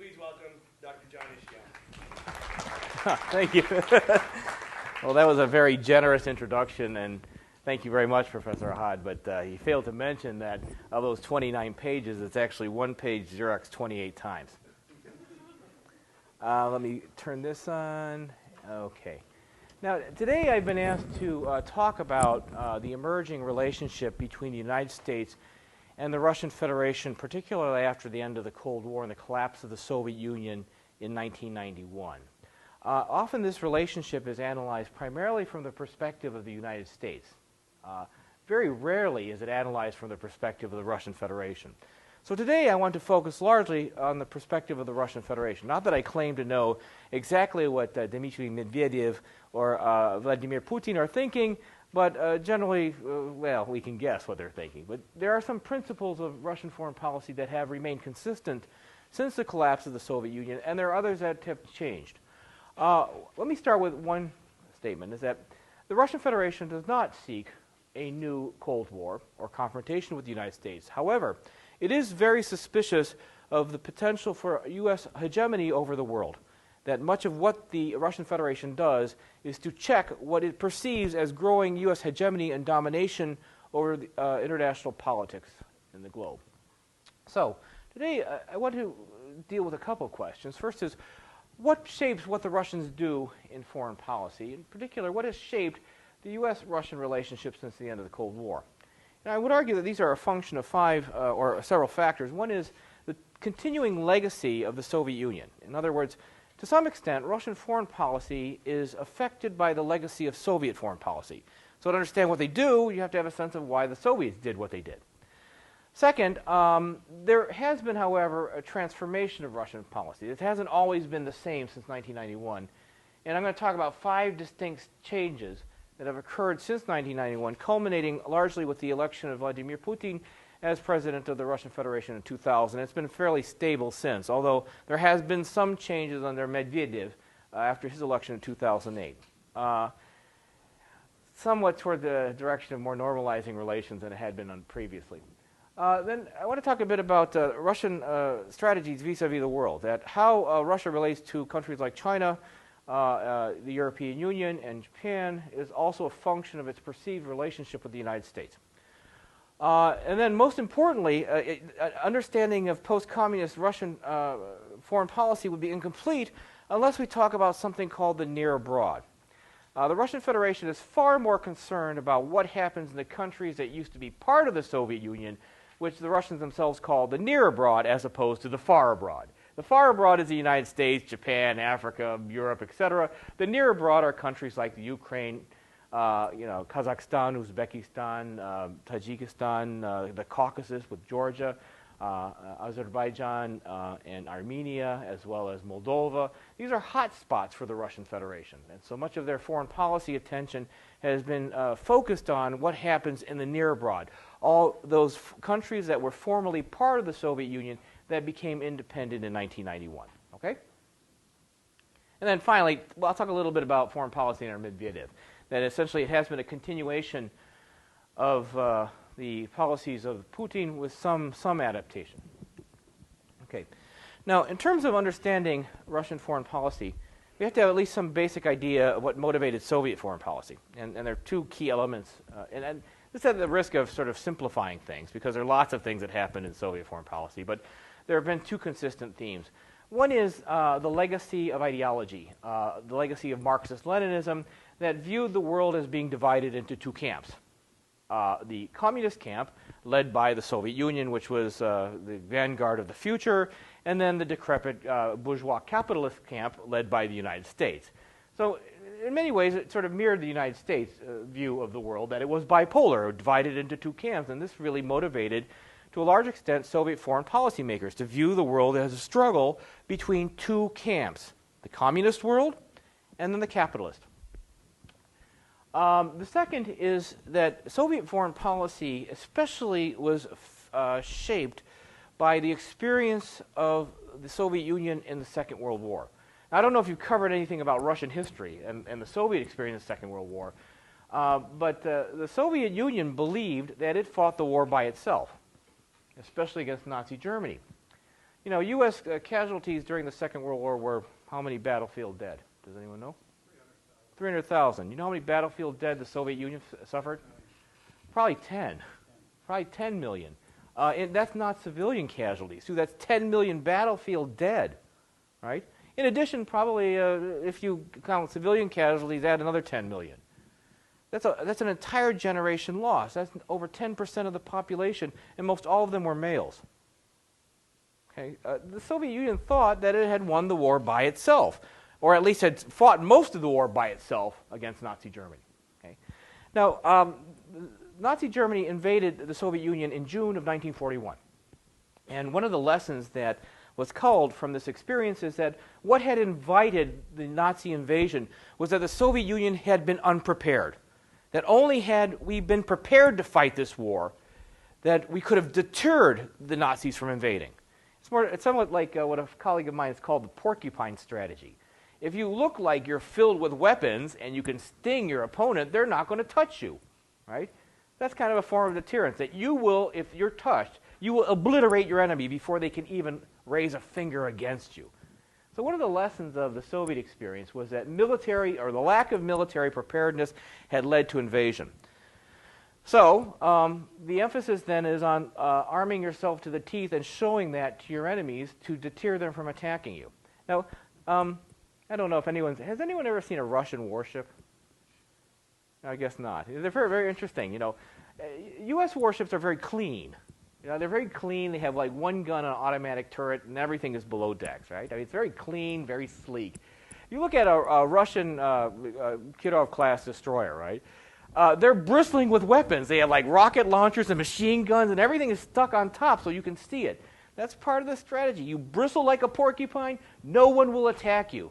Please welcome Dr. John Ishiyama. Thank you. Well, that was a very generous introduction, and thank you very much, Professor Ahad. But he failed to mention that of those 29 pages, it's actually one page Xerox 28 times. Let me turn this on. Okay. Now, today I've been asked to talk about the emerging relationship between the United States and the Russian Federation, particularly after the end of the Cold War and the collapse of the Soviet Union in 1991. Often this relationship is analyzed primarily from the perspective of the United States. Very rarely is it analyzed from the perspective of the Russian Federation. So today I want to focus largely on the perspective of the Russian Federation. Not that I claim to know exactly what Dmitry Medvedev or Vladimir Putin are thinking, but generally, well, we can guess what they're thinking. But there are some principles of Russian foreign policy that have remained consistent since the collapse of the Soviet Union, and there are others that have changed. Let me start with one statement, is that the Russian Federation does not seek a new Cold War or confrontation with the United States. However, it is very suspicious of the potential for U.S. hegemony over the world, that much of what the Russian Federation does is to check what it perceives as growing U.S. hegemony and domination over the, international politics in the globe. So today I want to deal with a couple of questions. First is, what shapes what the Russians do in foreign policy? In particular, what has shaped the U.S.-Russian relationship since the end of the Cold War? And I would argue that these are a function of five or several factors. One is the continuing legacy of the Soviet Union. In other words, to some extent, Russian foreign policy is affected by the legacy of Soviet foreign policy. So to understand what they do, you have to have a sense of why the Soviets did what they did. Second, there has been, however, a transformation of Russian policy. It hasn't always been the same since 1991. And I'm going to talk about five distinct changes that have occurred since 1991, culminating largely with the election of Vladimir Putin as president of the Russian Federation in 2000. It's been fairly stable since, although there has been some changes under Medvedev after his election in 2008. Somewhat toward the direction of more normalizing relations than it had been previously. Then I want to talk a bit about Russian strategies vis-a-vis the world, that how Russia relates to countries like China, the European Union, and Japan is also a function of its perceived relationship with the United States. And then most importantly, understanding of post-communist Russian foreign policy would be incomplete unless we talk about something called the near abroad. The Russian Federation is far more concerned about what happens in the countries that used to be part of the Soviet Union, which the Russians themselves call the near abroad as opposed to the far abroad. The far abroad is the United States, Japan, Africa, Europe, etc. The near abroad are countries like the Ukraine, Kazakhstan, Uzbekistan, Tajikistan, the Caucasus with Georgia, Azerbaijan, and Armenia, as well as Moldova. These are hot spots for the Russian Federation. And so much of their foreign policy attention has been focused on what happens in the near abroad. All those countries that were formerly part of the Soviet Union that became independent in 1991. Okay? And then finally, well, I'll talk a little bit about foreign policy under Medvedev. That essentially it has been a continuation of the policies of Putin with some adaptation. Okay. Now, in terms of understanding Russian foreign policy, we have to have at least some basic idea of what motivated Soviet foreign policy. And there are two key elements. And this is at the risk of sort of simplifying things, because there are lots of things that happened in Soviet foreign policy. But there have been two consistent themes. One is the legacy of ideology, the legacy of Marxist-Leninism that viewed the world as being divided into two camps. The communist camp, led by the Soviet Union, which was the vanguard of the future, and then the decrepit bourgeois capitalist camp, led by the United States. So in many ways, it sort of mirrored the United States' view of the world, that it was bipolar, divided into two camps, and this really motivated, to a large extent, Soviet foreign policymakers to view the world as a struggle between two camps, the communist world and then the capitalist. The second is that Soviet foreign policy especially was shaped by the experience of the Soviet Union in the Second World War. Now, I don't know if you've covered anything about Russian history and the Soviet experience in the Second World War, but the Soviet Union believed that it fought the war by itself, especially against Nazi Germany. You know, U.S. Casualties during the Second World War were how many battlefield dead? Does anyone know? 300,000. You know how many battlefield dead the Soviet Union suffered? Probably 10. Probably 10 million. And that's not civilian casualties. So that's 10 million battlefield dead, right? In addition, probably if you count civilian casualties, add another 10 million. That's an entire generation lost. That's over 10% of the population, and most all of them were males. Okay? The Soviet Union thought that it had won the war by itself, or at least had fought most of the war by itself against Nazi Germany. Okay? Now, Nazi Germany invaded the Soviet Union in June of 1941. And one of the lessons that was culled from this experience is that what had invited the Nazi invasion was that the Soviet Union had been unprepared. That only had we been prepared to fight this war, that we could have deterred the Nazis from invading. It's somewhat like what a colleague of mine has called the porcupine strategy. If you look like you're filled with weapons and you can sting your opponent, they're not going to touch you, right? That's kind of a form of deterrence, that you will, if you're touched, you will obliterate your enemy before they can even raise a finger against you. So one of the lessons of the Soviet experience was that military, or the lack of military preparedness, had led to invasion. So the emphasis then is on arming yourself to the teeth and showing that to your enemies to deter them from attacking you. Now, I don't know if has anyone ever seen a Russian warship? I guess not. They're very, very interesting. You know, U.S. warships are very clean. You know, they're very clean. They have like one gun, an automatic turret, and everything is below decks, right? I mean, it's very clean, very sleek. You look at a Russian Kirov-class destroyer, right? They're bristling with weapons. They have like rocket launchers and machine guns, and everything is stuck on top so you can see it. That's part of the strategy. You bristle like a porcupine, no one will attack you.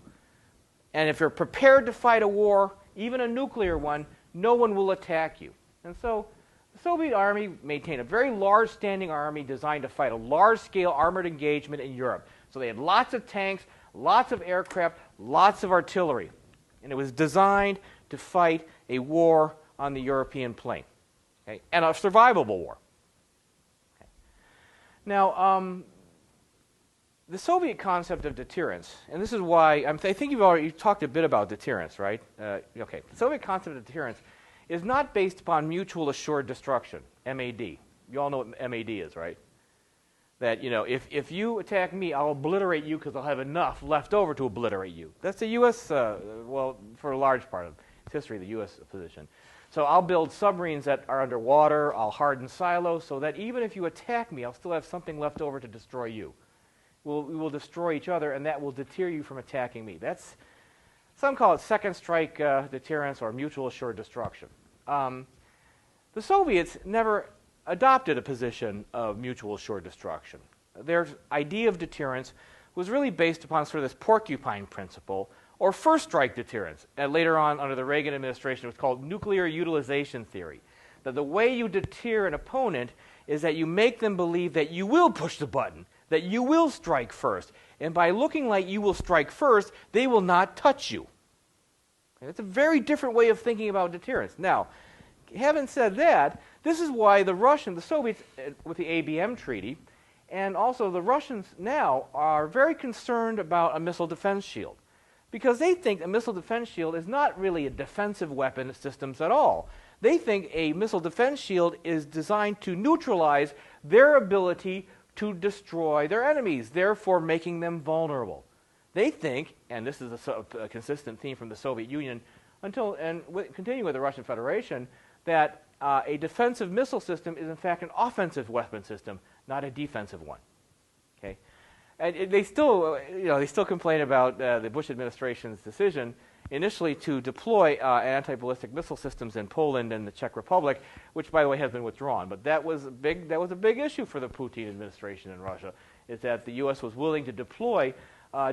And if you're prepared to fight a war, even a nuclear one, no one will attack you. And so the Soviet army maintained a very large standing army designed to fight a large-scale armored engagement in Europe. So they had lots of tanks, lots of aircraft, lots of artillery. And it was designed to fight a war on the European plain, okay? And a survivable war. Okay. Now, the Soviet concept of deterrence, and this is why I think you've talked a bit about deterrence, right? Okay, the Soviet concept of deterrence is not based upon mutual assured destruction, MAD. You all know what MAD is, right? That, you know, if you attack me, I'll obliterate you because I'll have enough left over to obliterate you. That's the U.S., well, for a large part of its history, the U.S. position. So I'll build submarines that are underwater, I'll harden silos, so that even if you attack me, I'll still have something left over to destroy you. We will destroy each other, and that will deter you from attacking me. That's, some call it second strike deterrence or mutual assured destruction. The Soviets never adopted a position of mutual assured destruction. Their idea of deterrence was really based upon sort of this porcupine principle, or first strike deterrence. And later on, under the Reagan administration, it was called nuclear utilization theory. That the way you deter an opponent is that you make them believe that you will push the button, that you will strike first. And by looking like you will strike first, they will not touch you. And it's a very different way of thinking about deterrence. Now, having said that, this is why the Soviets, with the ABM treaty, and also the Russians now are very concerned about a missile defense shield. Because they think a missile defense shield is not really a defensive weapon systems at all. They think a missile defense shield is designed to neutralize their ability to destroy their enemies, therefore making them vulnerable. They think, and this is a consistent theme from the Soviet Union continuing with the Russian Federation, that a defensive missile system is in fact an offensive weapon system, not a defensive one. Okay? And they still complain about the Bush administration's decision initially to deploy anti-ballistic missile systems in Poland and the Czech Republic, which, by the way, has been withdrawn. But that was a big issue for the Putin administration in Russia, is that the U.S. was willing to deploy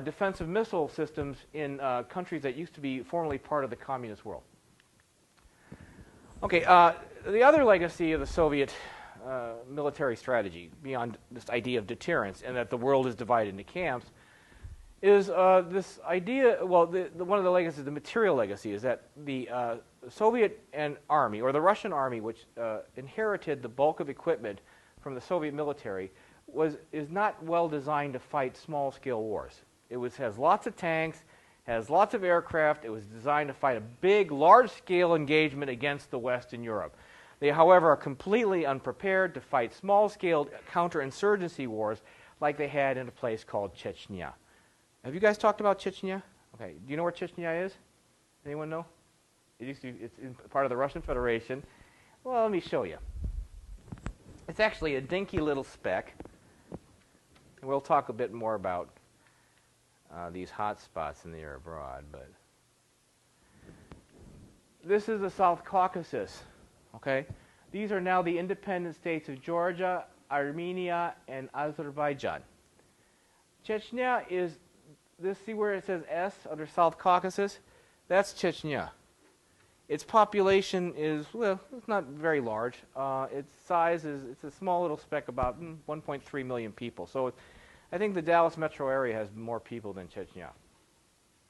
defensive missile systems in countries that used to be formerly part of the communist world. Okay, the other legacy of the Soviet military strategy, beyond this idea of deterrence and that the world is divided into camps, is this idea, well, one of the legacies, the material legacy, is that the Soviet army, or the Russian army, which inherited the bulk of equipment from the Soviet military, is not well designed to fight small-scale wars. It has lots of tanks, has lots of aircraft. It was designed to fight a big, large-scale engagement against the West in Europe. They, however, are completely unprepared to fight small-scale counterinsurgency wars like they had in a place called Chechnya. Have you guys talked about Chechnya? Okay. Do you know where Chechnya is? Anyone know? It's in part of the Russian Federation. Well, let me show you. It's actually a dinky little speck. And we'll talk a bit more about these hot spots in the air abroad. But this is the South Caucasus. Okay? These are now the independent states of Georgia, Armenia, and Azerbaijan. Chechnya is this. See where it says S under South Caucasus? That's Chechnya. Its population is, well, it's not very large. Its size is, it's a small little speck, about 1.3 million people. So I think the Dallas metro area has more people than Chechnya.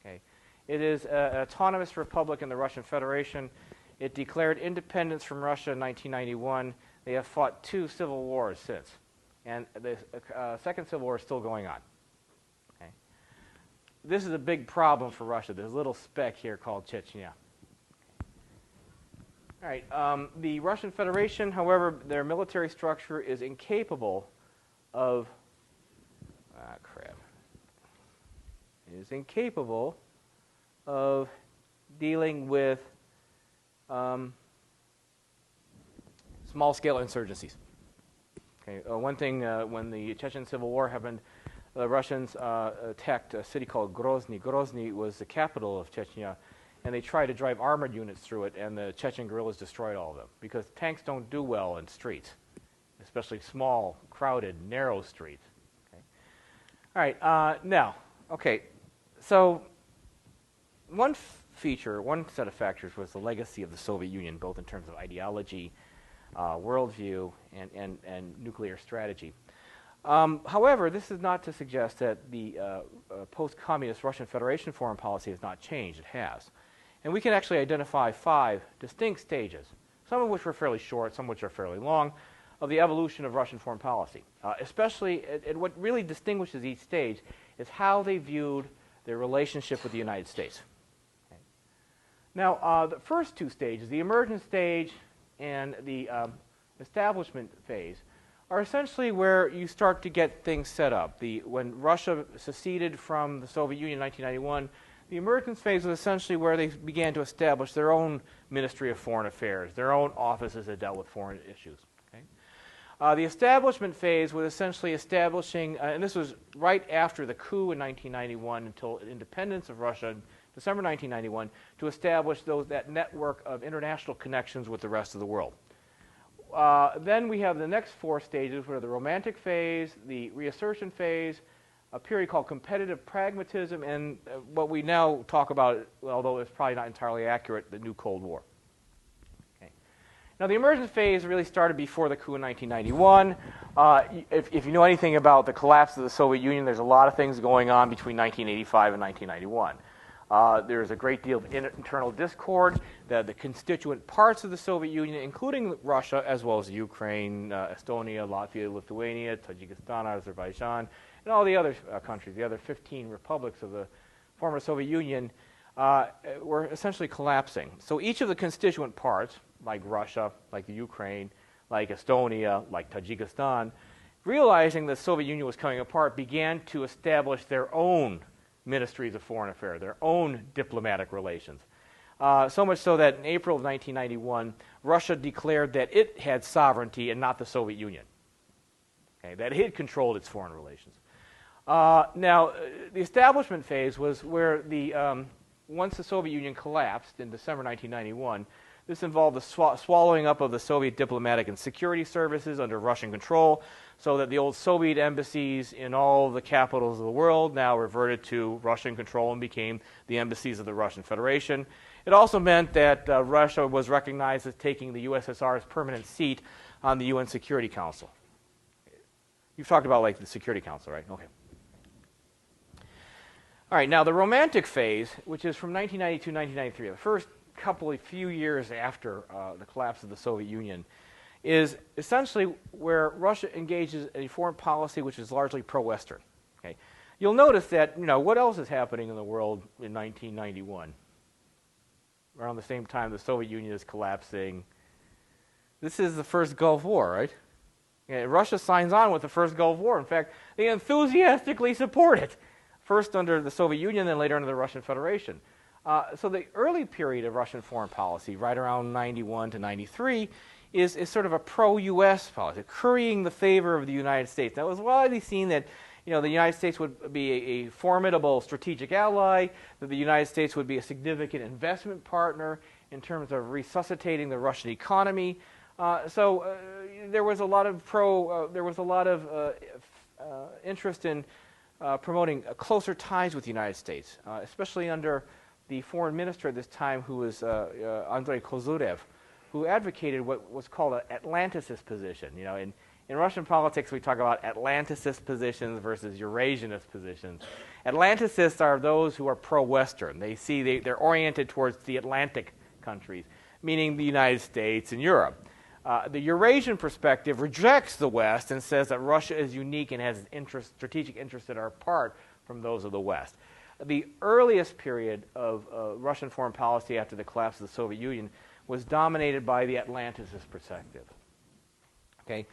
Okay. It is an autonomous republic in the Russian Federation. It declared independence from Russia in 1991. They have fought 2 civil wars since. And the second civil war is still going on. Okay. This is a big problem for Russia. There's a little speck here called Chechnya. All right. The Russian Federation, however, their military structure is incapable of is incapable of dealing with small-scale insurgencies. Okay. One thing, when the Chechen Civil War happened, the Russians attacked a city called Grozny. Grozny was the capital of Chechnya. And they tried to drive armored units through it, and the Chechen guerrillas destroyed all of them because tanks don't do well in streets, especially small, crowded, narrow streets. Okay. All right. Now, okay. So one set of factors was the legacy of the Soviet Union, both in terms of ideology, worldview, and nuclear strategy. However, this is not to suggest that the post-communist Russian Federation foreign policy has not changed. It has. And we can actually identify 5 distinct stages, some of which were fairly short, some of which are fairly long, of the evolution of Russian foreign policy. Especially, what really distinguishes each stage is how they viewed their relationship with the United States. Okay. Now, the first 2 stages, the emergent stage and the establishment phase, are essentially where you start to get things set up. When Russia seceded from the Soviet Union in 1991, the emergence phase was essentially where they began to establish their own Ministry of Foreign Affairs, their own offices that dealt with foreign issues. Okay? The establishment phase was essentially establishing, and this was right after the coup in 1991 until independence of Russia in December 1991, to establish that network of international connections with the rest of the world. Then we have the next 4 stages, where the romantic phase, the reassertion phase, a period called competitive pragmatism, and what we now talk about, although it's probably not entirely accurate, the new Cold War. Okay. Now, the emergent phase really started before the coup in 1991. If you know anything about the collapse of the Soviet Union, there's a lot of things going on between 1985 and 1991. There's a great deal of internal discord. The constituent parts of the Soviet Union, including Russia, as well as Ukraine, Estonia, Latvia, Lithuania, Tajikistan, Azerbaijan, and all the other countries, the other 15 republics of the former Soviet Union, were essentially collapsing. So each of the constituent parts, like Russia, like the Ukraine, like Estonia, like Tajikistan, realizing the Soviet Union was coming apart, began to establish their own ministries of foreign affairs, their own diplomatic relations. So much so that in April of 1991, Russia declared that it had sovereignty and not the Soviet Union. Okay, that it controlled its foreign relations. Now, the establishment phase was where once the Soviet Union collapsed in December 1991, this involved the swallowing up of the Soviet diplomatic and security services under Russian control, so that the old Soviet embassies in all the capitals of the world now reverted to Russian control and became the embassies of the Russian Federation. It also meant that Russia was recognized as taking the USSR's permanent seat on the UN Security Council. You've talked about, like, the Security Council, right? Okay. All right, now the romantic phase, which is from 1992 to 1993, the first few years after the collapse of the Soviet Union, is essentially where Russia engages in a foreign policy which is largely pro-Western. Okay? You'll notice that, what else is happening in the world in 1991? Around the same time the Soviet Union is collapsing. This is the first Gulf War, right? Yeah, Russia signs on with the first Gulf War. In fact, they enthusiastically support it, first under the Soviet Union, then later under the Russian Federation. So the early period of Russian foreign policy, right around 91 to 93, is sort of a pro-U.S. policy, currying the favor of the United States. Now, it was widely seen that the United States would be a formidable strategic ally, that the United States would be a significant investment partner in terms of resuscitating the Russian economy. So there was a lot of interest in promoting closer ties with the United States, especially under the foreign minister at this time, who was Andrei Kozyrev, who advocated what was called an Atlanticist position. In Russian politics, we talk about Atlanticist positions versus Eurasianist positions. Atlanticists are those who are pro-Western. They're oriented towards the Atlantic countries, meaning the United States and Europe. The Eurasian perspective rejects the West and says that Russia is unique and has strategic interests that are apart from those of the West. The earliest period of Russian foreign policy after the collapse of the Soviet Union was dominated by the Atlanticist perspective. Okay.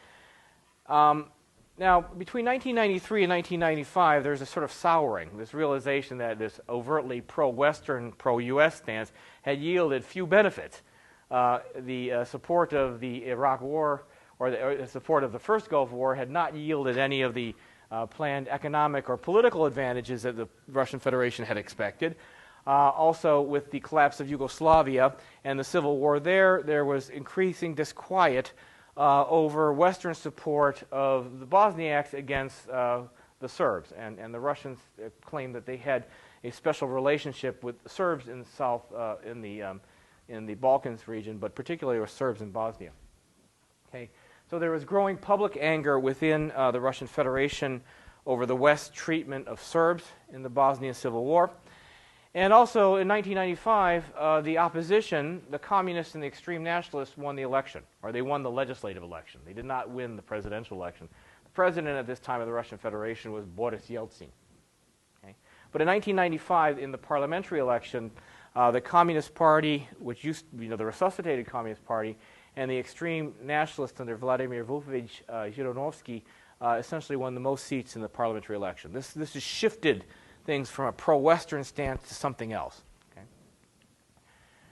Now, between 1993 and 1995, there's a sort of souring, this realization that this overtly pro-Western, pro-U.S. stance had yielded few benefits. The support of the Iraq War or the support of the first Gulf War had not yielded any of the planned economic or political advantages that the Russian Federation had expected. Also, with the collapse of Yugoslavia and the civil war there was increasing disquiet over Western support of the Bosniaks against the Serbs. And the Russians claimed that they had a special relationship with the Serbs in the south, in the Balkans region, but particularly with Serbs in Bosnia. Okay. So there was growing public anger within the Russian Federation over the West's treatment of Serbs in the Bosnian Civil War. And also in 1995, the opposition, the communists and the extreme nationalists, won the election, or they won the legislative election. They did not win the presidential election. The president at this time of the Russian Federation was Boris Yeltsin. Okay? But in 1995, in the parliamentary election, the Communist Party, which used to be the resuscitated Communist Party, and the extreme nationalists under Vladimir Vukhovich Zhirinovsky essentially won the most seats in the parliamentary election. This has shifted things from a pro-Western stance to something else. Okay?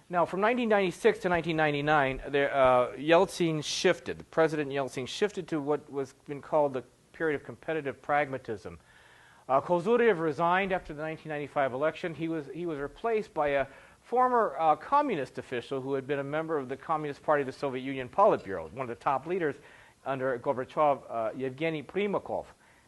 Now, from 1996 to 1999, Yeltsin shifted. The President Yeltsin shifted to what was been called the period of competitive pragmatism. Kozyrev resigned after the 1995 election. He was replaced by a former communist official who had been a member of the Communist Party of the Soviet Union Politburo, one of the top leaders under Gorbachev, Yevgeny Primakov.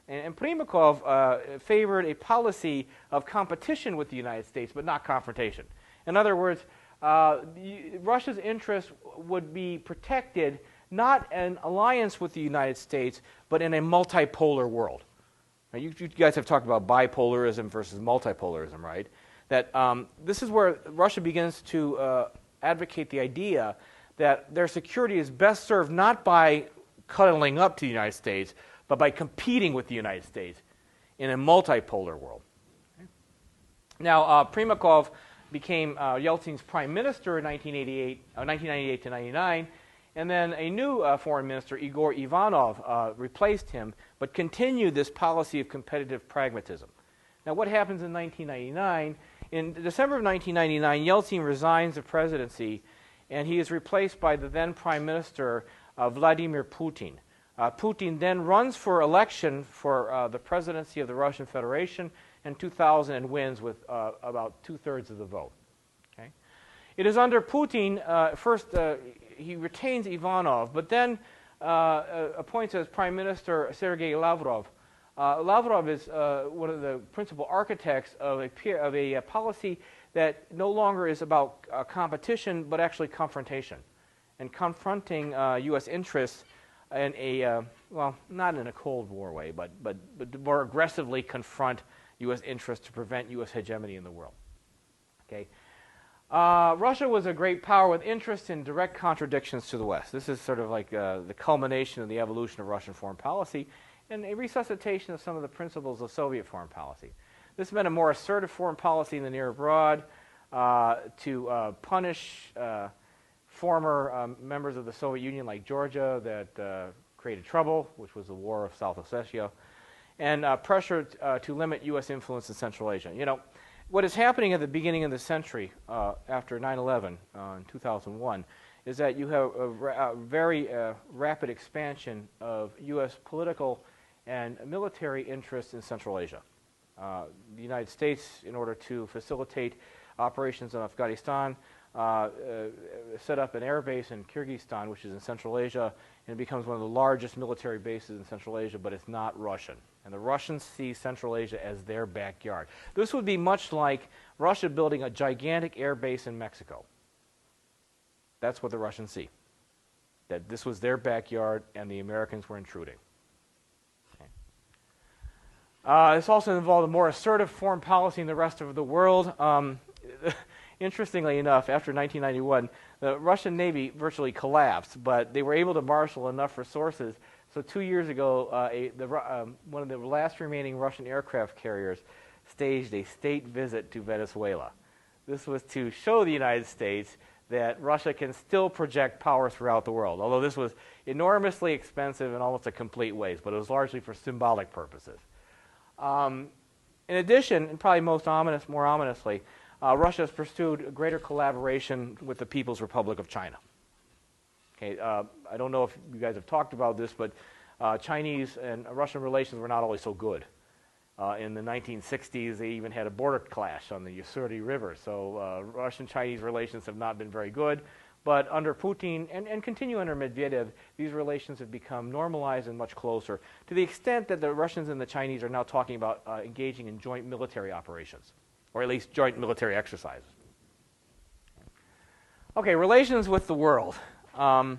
And Primakov favored a policy of competition with the United States, but not confrontation. In other words, Russia's interests would be protected not in alliance with the United States, but in a multipolar world. Now, you guys have talked about bipolarism versus multipolarism, right? That this is where Russia begins to advocate the idea that their security is best served not by cuddling up to the United States, but by competing with the United States in a multipolar world. Okay. Now, Primakov became Yeltsin's prime minister in 1998 to 99, and then a new foreign minister, Igor Ivanov, replaced him, but continued this policy of competitive pragmatism. Now, what happens in 1999? In December of 1999, Yeltsin resigns the presidency, and he is replaced by the then prime minister, Vladimir Putin. Putin then runs for election for the presidency of the Russian Federation in 2000 and wins with about 2/3 of the vote. Okay? It is under Putin, first he retains Ivanov, but then appoints as prime minister Sergei Lavrov. Lavrov is one of the principal architects of a policy that no longer is about competition, but actually confrontation, and confronting U.S. interests in a, well, not in a Cold War way, but more aggressively confront U.S. interests to prevent U.S. hegemony in the world. Okay. Russia was a great power with interest in direct contradictions to the West. This is sort of like the culmination of the evolution of Russian foreign policy and a resuscitation of some of the principles of Soviet foreign policy. This meant a more assertive foreign policy in the near abroad to punish former members of the Soviet Union like Georgia that created trouble, which was the War of South Ossetia, and pressure to limit U.S. influence in Central Asia. You know, what is happening at the beginning of the century after 9/11 in 2001 is that you have a very rapid expansion of U.S. political and military interests in Central Asia. The United States, in order to facilitate operations in Afghanistan, set up an air base in Kyrgyzstan, which is in Central Asia, and it becomes one of the largest military bases in Central Asia, but it's not Russian. And the Russians see Central Asia as their backyard. This would be much like Russia building a gigantic air base in Mexico. That's what the Russians see, that this was their backyard and the Americans were intruding. This also involved a more assertive foreign policy in the rest of the world. Interestingly enough, after 1991, the Russian Navy virtually collapsed, but they were able to marshal enough resources. So 2 years ago, one of the last remaining Russian aircraft carriers staged a state visit to Venezuela. This was to show the United States that Russia can still project power throughout the world, although this was enormously expensive in almost a complete waste, but it was largely for symbolic purposes. In addition, and probably more ominously, Russia has pursued greater collaboration with the People's Republic of China. Okay, I don't know if you guys have talked about this, but Chinese and Russian relations were not always so good. In the 1960s, they even had a border clash on the Ussuri River. So Russian-Chinese relations have not been very good. But under Putin, and continue under Medvedev, these relations have become normalized and much closer, to the extent that the Russians and the Chinese are now talking about engaging in joint military operations, or at least joint military exercises. Okay, relations with the world. Now,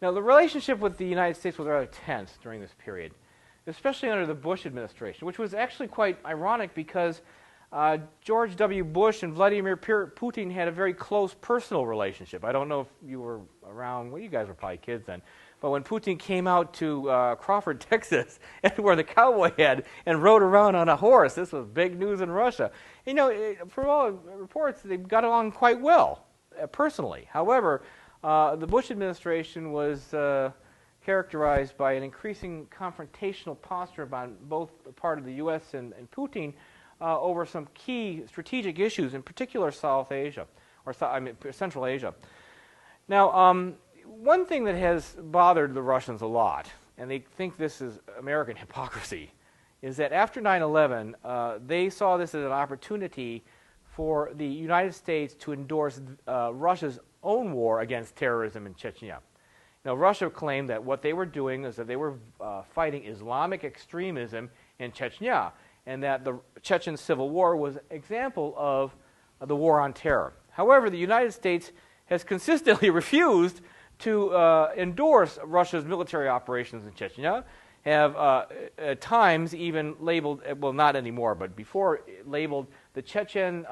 the relationship with the United States was rather tense during this period, especially under the Bush administration, which was actually quite ironic because George W. Bush and Vladimir Putin had a very close personal relationship. I don't know if you were around, well, you guys were probably kids then, but when Putin came out to Crawford, Texas, and wore the cowboy hat and rode around on a horse, this was big news in Russia. You know, for all reports, they got along quite well, personally. However, the Bush administration was characterized by an increasing confrontational posture on both the part of the U.S. and Putin over some key strategic issues, in particular South Asia, or Central Asia. Now, one thing that has bothered the Russians a lot, and they think this is American hypocrisy, is that after 9/11, they saw this as an opportunity for the United States to endorse Russia's own war against terrorism in Chechnya. Now, Russia claimed that what they were doing is that they were fighting Islamic extremism in Chechnya, and that the Chechen Civil War was an example of the war on terror. However, the United States has consistently refused to endorse Russia's military operations in Chechnya, have at times even labeled, well, not anymore, but before, labeled the Chechen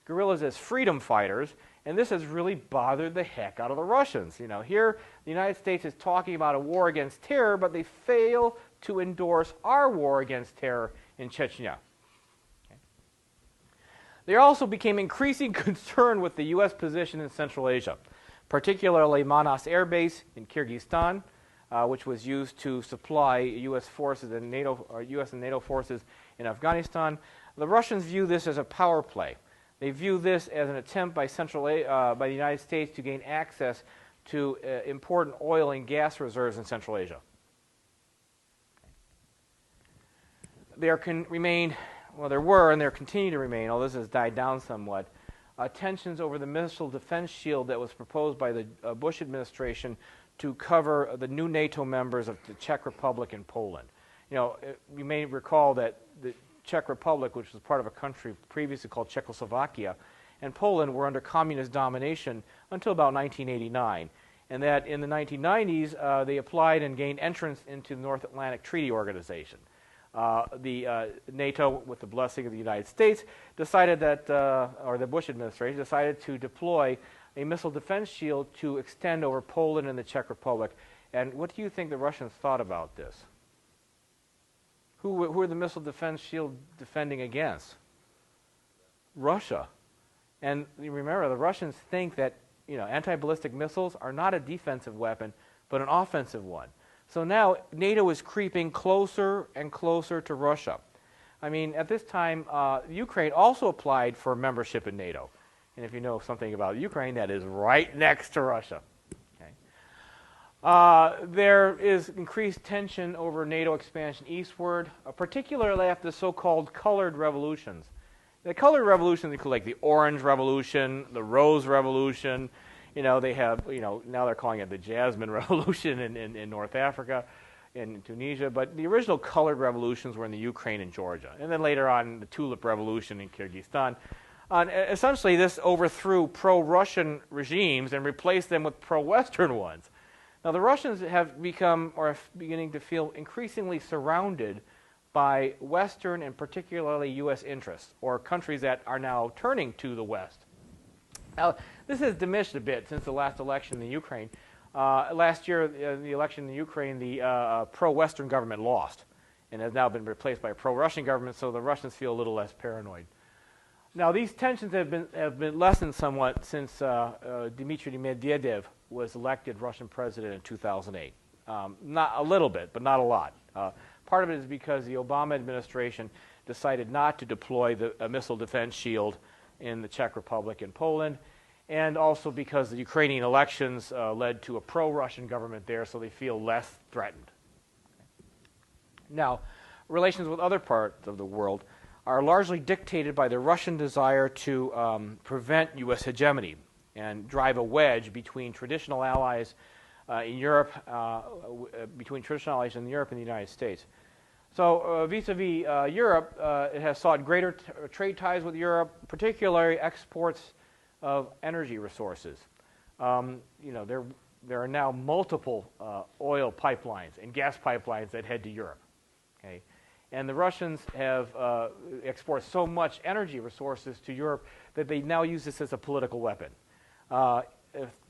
guerrillas as freedom fighters, and this has really bothered the heck out of the Russians. You know, here the United States is talking about a war against terror, but they fail to endorse our war against terror in Chechnya. Okay. They also became increasingly concerned with the U.S. position in Central Asia, particularly Manas Air Base in Kyrgyzstan, which was used to supply U.S. forces and U.S. and NATO forces in Afghanistan. The Russians view this as a power play. They view this as an attempt by the United States to gain access to important oil and gas reserves in Central Asia. There were and there continue to remain, although this has died down somewhat, tensions over the missile defense shield that was proposed by the Bush administration to cover the new NATO members of the Czech Republic and Poland. You know, you may recall that the Czech Republic, which was part of a country previously called Czechoslovakia, and Poland were under communist domination until about 1989, and that in the 1990s they applied and gained entrance into the North Atlantic Treaty Organization. NATO, with the blessing of the United States, decided that, or the Bush administration decided to deploy a missile defense shield to extend over Poland and the Czech Republic. And what do you think the Russians thought about this? Who are the missile defense shield defending against? Russia. And you remember, the Russians think that anti-ballistic missiles are not a defensive weapon, but an offensive one. So now NATO is creeping closer and closer to Russia. I mean, at this time, Ukraine also applied for membership in NATO. And if you know something about Ukraine, that is right next to Russia. Okay. There is increased tension over NATO expansion eastward, particularly after the so-called colored revolutions. The colored revolutions include like the Orange Revolution, the Rose Revolution. They have, now they're calling it the Jasmine Revolution in North Africa, in Tunisia. But the original colored revolutions were in the Ukraine and Georgia. And then later on, the Tulip Revolution in Kyrgyzstan. Essentially, this overthrew pro-Russian regimes and replaced them with pro-Western ones. Now, the Russians have become, or are beginning to feel, increasingly surrounded by Western and particularly U.S. interests, or countries that are now turning to the West. Now, this has diminished a bit since the last election in the Ukraine. Last year, the election in the Ukraine, the pro-Western government lost and has now been replaced by a pro-Russian government, so the Russians feel a little less paranoid. Now, these tensions have been lessened somewhat since Dmitry Medvedev was elected Russian president in 2008. Not a little bit, but not a lot. Part of it is because the Obama administration decided not to deploy a missile defense shield in the Czech Republic and Poland, and also because the Ukrainian elections led to a pro-Russian government there, so they feel less threatened. Now, relations with other parts of the world are largely dictated by the Russian desire to prevent U.S. hegemony and drive a wedge between traditional allies in Europe, between traditional allies in Europe and the United States. So vis-a-vis Europe, it has sought greater trade ties with Europe, particularly exports of energy resources. There are now multiple oil pipelines and gas pipelines that head to Europe. Okay? And the Russians have export so much energy resources to Europe that they now use this as a political weapon.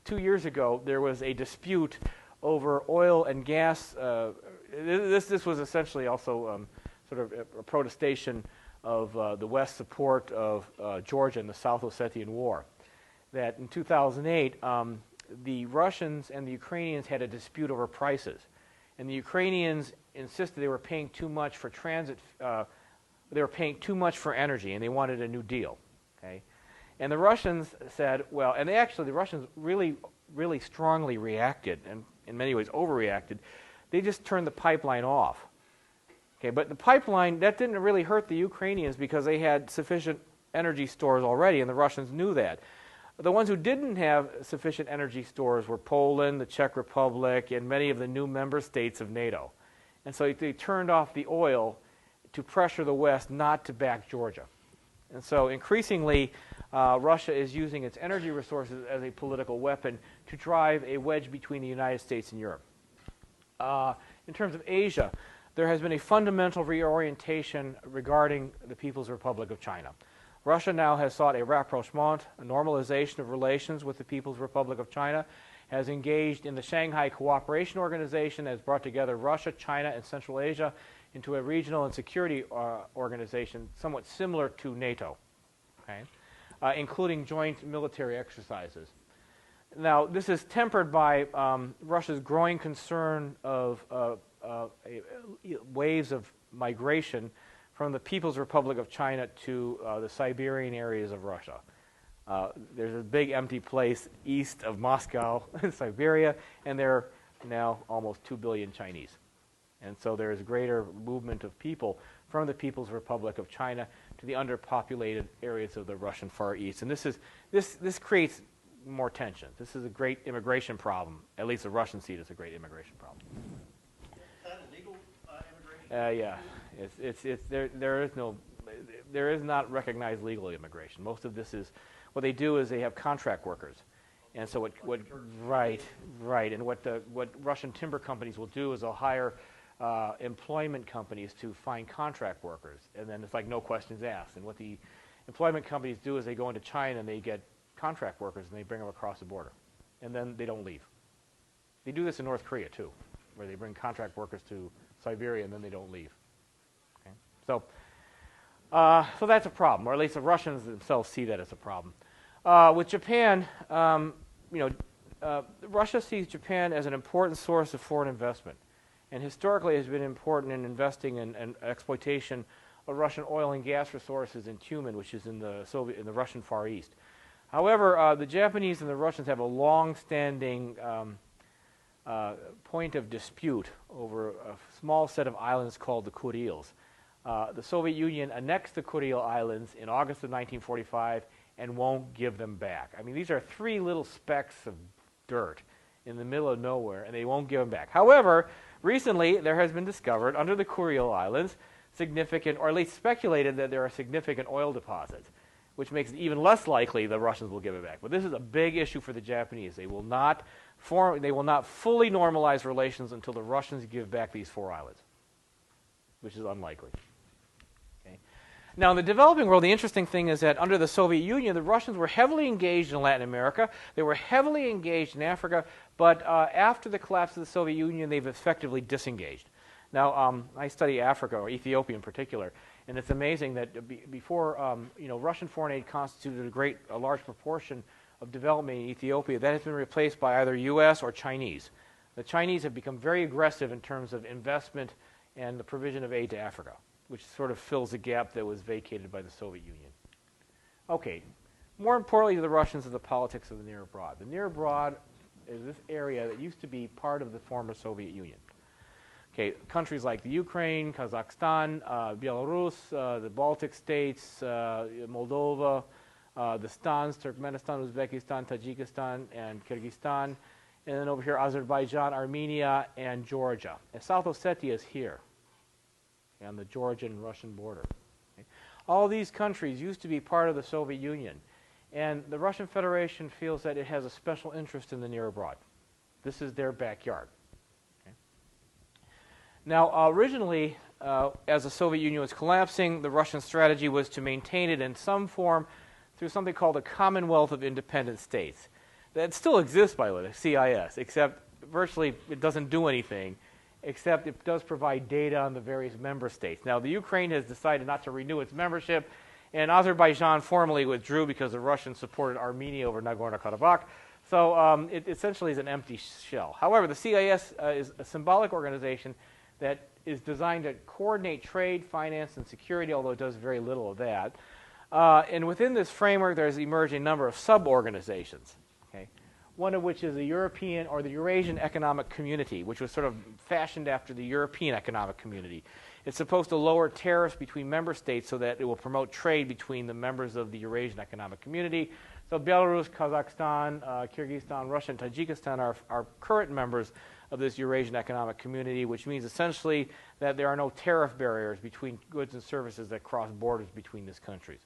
2 years ago, there was a dispute over oil and gas. This was essentially also sort of a protestation of the West's support of Georgia in the South Ossetian War. That in 2008, the Russians and the Ukrainians had a dispute over prices. And the Ukrainians insisted they were paying too much for transit. They were paying too much for energy, and they wanted a new deal. Okay? And the Russians said, well, and the Russians really, really strongly reacted, and in many ways overreacted. They just turned the pipeline off. Okay, but the pipeline, that didn't really hurt the Ukrainians because they had sufficient energy stores already, and the Russians knew that. The ones who didn't have sufficient energy stores were Poland, the Czech Republic, and many of the new member states of NATO. And so they turned off the oil to pressure the West not to back Georgia. And so increasingly, Russia is using its energy resources as a political weapon to drive a wedge between the United States and Europe. In terms of Asia, there has been a fundamental reorientation regarding the People's Republic of China. Russia now has sought a rapprochement, a normalization of relations with the People's Republic of China, has engaged in the Shanghai Cooperation Organization, has brought together Russia, China, and Central Asia into a regional and security organization somewhat similar to NATO, okay? Including joint military exercises. Now, this is tempered by Russia's growing concern of waves of migration from the People's Republic of China to the Siberian areas of Russia. There's a big empty place east of Moscow in Siberia, and there are now almost 2 billion Chinese. And so there is greater movement of people from the People's Republic of China to the underpopulated areas of the Russian Far East. And this creates more tension. This is a great immigration problem. At least the Russians see it as a great immigration problem. Is that illegal immigration? Yeah. There is not recognized legal immigration. Most of this is, what they do is they have contract workers. And so right. And what Russian timber companies will do is they'll hire employment companies to find contract workers, and then it's like no questions asked. And what the employment companies do is they go into China and they get contract workers and they bring them across the border, and then they don't leave. They do this in North Korea too, where they bring contract workers to Siberia and then they don't leave. Okay? So that's a problem, or at least the Russians themselves see that as a problem. With Japan, Russia sees Japan as an important source of foreign investment, and historically has been important in investing in exploitation of Russian oil and gas resources in Tumen, which is in the Russian Far East. However, the Japanese and the Russians have a long-standing point of dispute over a small set of islands called the Kurils. The Soviet Union annexed the Kuril Islands in August of 1945 and won't give them back. I mean, these are 3 little specks of dirt in the middle of nowhere, and they won't give them back. However, recently there has been discovered under the Kuril Islands significant, or at least speculated that there are significant oil deposits, which makes it even less likely the Russians will give it back. But this is a big issue for the Japanese. They will not fully normalize relations until the Russians give back these 4 islands, which is unlikely. Okay. Now, in the developing world, the interesting thing is that under the Soviet Union, the Russians were heavily engaged in Latin America. They were heavily engaged in Africa, but after the collapse of the Soviet Union, they've effectively disengaged. Now, I study Africa, or Ethiopia in particular, and it's amazing that before, Russian foreign aid constituted a large proportion of development in Ethiopia. That has been replaced by either U.S. or Chinese. The Chinese have become very aggressive in terms of investment and the provision of aid to Africa, which sort of fills the gap that was vacated by the Soviet Union. Okay, more importantly to the Russians is the politics of the Near Abroad. The Near Abroad is this area that used to be part of the former Soviet Union. Okay, countries like the Ukraine, Kazakhstan, Belarus, the Baltic states, Moldova, the Stans, Turkmenistan, Uzbekistan, Tajikistan, and Kyrgyzstan, and then over here Azerbaijan, Armenia, and Georgia. And South Ossetia is here, on the Georgian-Russian border. Okay. All these countries used to be part of the Soviet Union, and the Russian Federation feels that it has a special interest in the Near Abroad. This is their backyard. Okay. Now, originally, as the Soviet Union was collapsing, the Russian strategy was to maintain it in some form through something called the Commonwealth of Independent States. That still exists, by the way, the CIS, except virtually it doesn't do anything, except it does provide data on the various member states. Now, the Ukraine has decided not to renew its membership, and Azerbaijan formally withdrew because the Russians supported Armenia over Nagorno-Karabakh. So it essentially is an empty shell. However, the CIS is a symbolic organization that is designed to coordinate trade, finance, and security, although it does very little of that. And within this framework, there's emerged a number of sub-organizations, okay? One of which is the European, or the Eurasian Economic Community, which was sort of fashioned after the European Economic Community. It's supposed to lower tariffs between member states so that it will promote trade between the members of the Eurasian Economic Community. So Belarus, Kazakhstan, Kyrgyzstan, Russia, and Tajikistan are current members of this Eurasian Economic Community, which means essentially that there are no tariff barriers between goods and services that cross borders between these countries.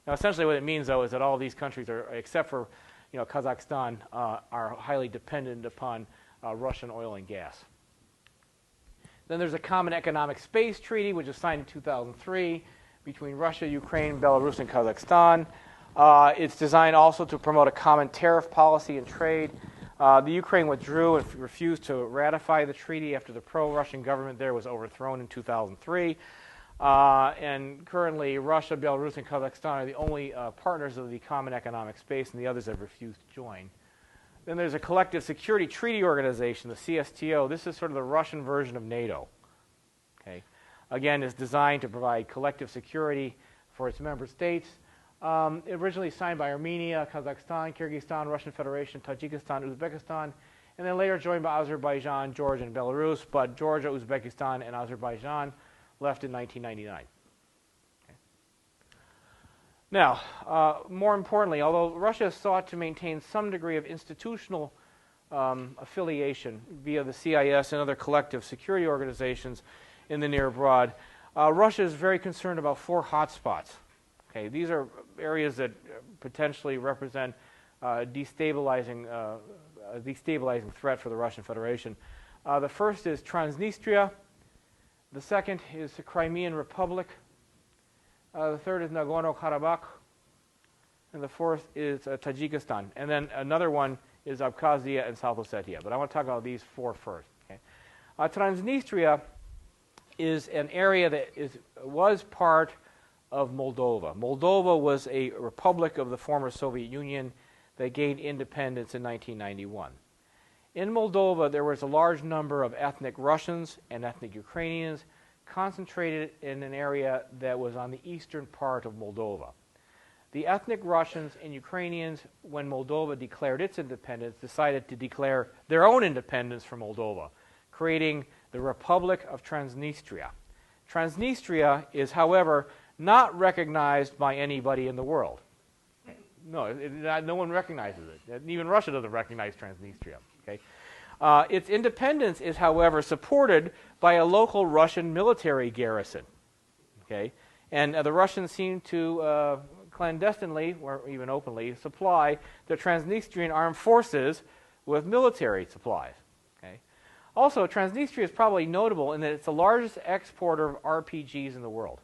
Now, essentially what it means, though, is that all these countries, except for Kazakhstan, are highly dependent upon Russian oil and gas. Then there's a Common Economic Space Treaty, which was signed in 2003 between Russia, Ukraine, Belarus, and Kazakhstan. It's designed also to promote a common tariff policy and trade. The Ukraine withdrew and refused to ratify the treaty after the pro-Russian government there was overthrown in 2003. And currently, Russia, Belarus, and Kazakhstan are the only partners of the Common Economic Space, and the others have refused to join. Then there's a Collective Security Treaty Organization, the CSTO. This is sort of the Russian version of NATO. Okay. Again, it's designed to provide collective security for its member states. Originally signed by Armenia, Kazakhstan, Kyrgyzstan, Russian Federation, Tajikistan, Uzbekistan, and then later joined by Azerbaijan, Georgia, and Belarus, but Georgia, Uzbekistan, and Azerbaijan left in 1999. Okay. Now, more importantly, although Russia has sought to maintain some degree of institutional affiliation via the CIS and other collective security organizations in the Near Abroad, Russia is very concerned about 4 hotspots. Okay, these are areas that potentially represent a destabilizing threat for the Russian Federation. The first is Transnistria, The second is the Crimean Republic. The third is Nagorno-Karabakh. And the fourth is Tajikistan. And then another one is Abkhazia and South Ossetia. But I want to talk about these four first. Okay? Transnistria is an area that was part of Moldova. Moldova was a republic of the former Soviet Union that gained independence in 1991. In Moldova, there was a large number of ethnic Russians and ethnic Ukrainians concentrated in an area that was on the eastern part of Moldova. The ethnic Russians and Ukrainians, when Moldova declared its independence, decided to declare their own independence from Moldova, creating the Republic of Transnistria. Transnistria is, however, not recognized by anybody in the world. No, no one recognizes it. Even Russia doesn't recognize Transnistria. Okay? Its independence is, however, supported by a local Russian military garrison. Okay? And the Russians seem to clandestinely, or even openly, supply the Transnistrian armed forces with military supplies. Okay? Also, Transnistria is probably notable in that it's the largest exporter of RPGs in the world.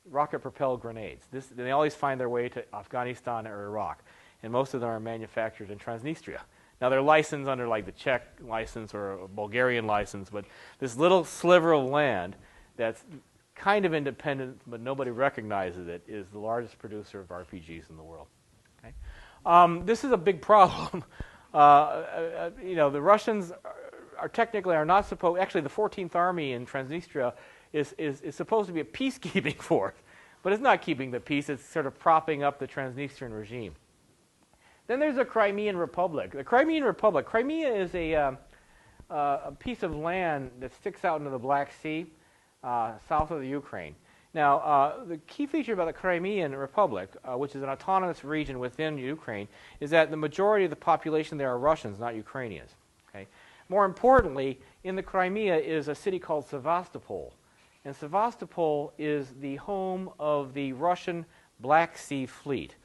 Rocket-propelled grenades. They always find their way to Afghanistan or Iraq, and most of them are manufactured in Transnistria. Now, they're licensed under like the Czech license or a Bulgarian license, but this little sliver of land that's kind of independent, but nobody recognizes it, is the largest producer of RPGs in the world. Okay? This is a big problem. The Russians are technically not supposed. Actually, the 14th Army in Transnistria is supposed to be a peacekeeping force, but it's not keeping the peace. It's sort of propping up the Transnistrian regime. Then there's the Crimean Republic. The Crimean Republic. Crimea is a piece of land that sticks out into the Black Sea, south of the Ukraine. Now, the key feature about the Crimean Republic, which is an autonomous region within Ukraine, is that the majority of the population there are Russians, not Ukrainians. Okay? More importantly, in the Crimea is a city called Sevastopol. And Sevastopol is the home of the Russian Black Sea Fleet.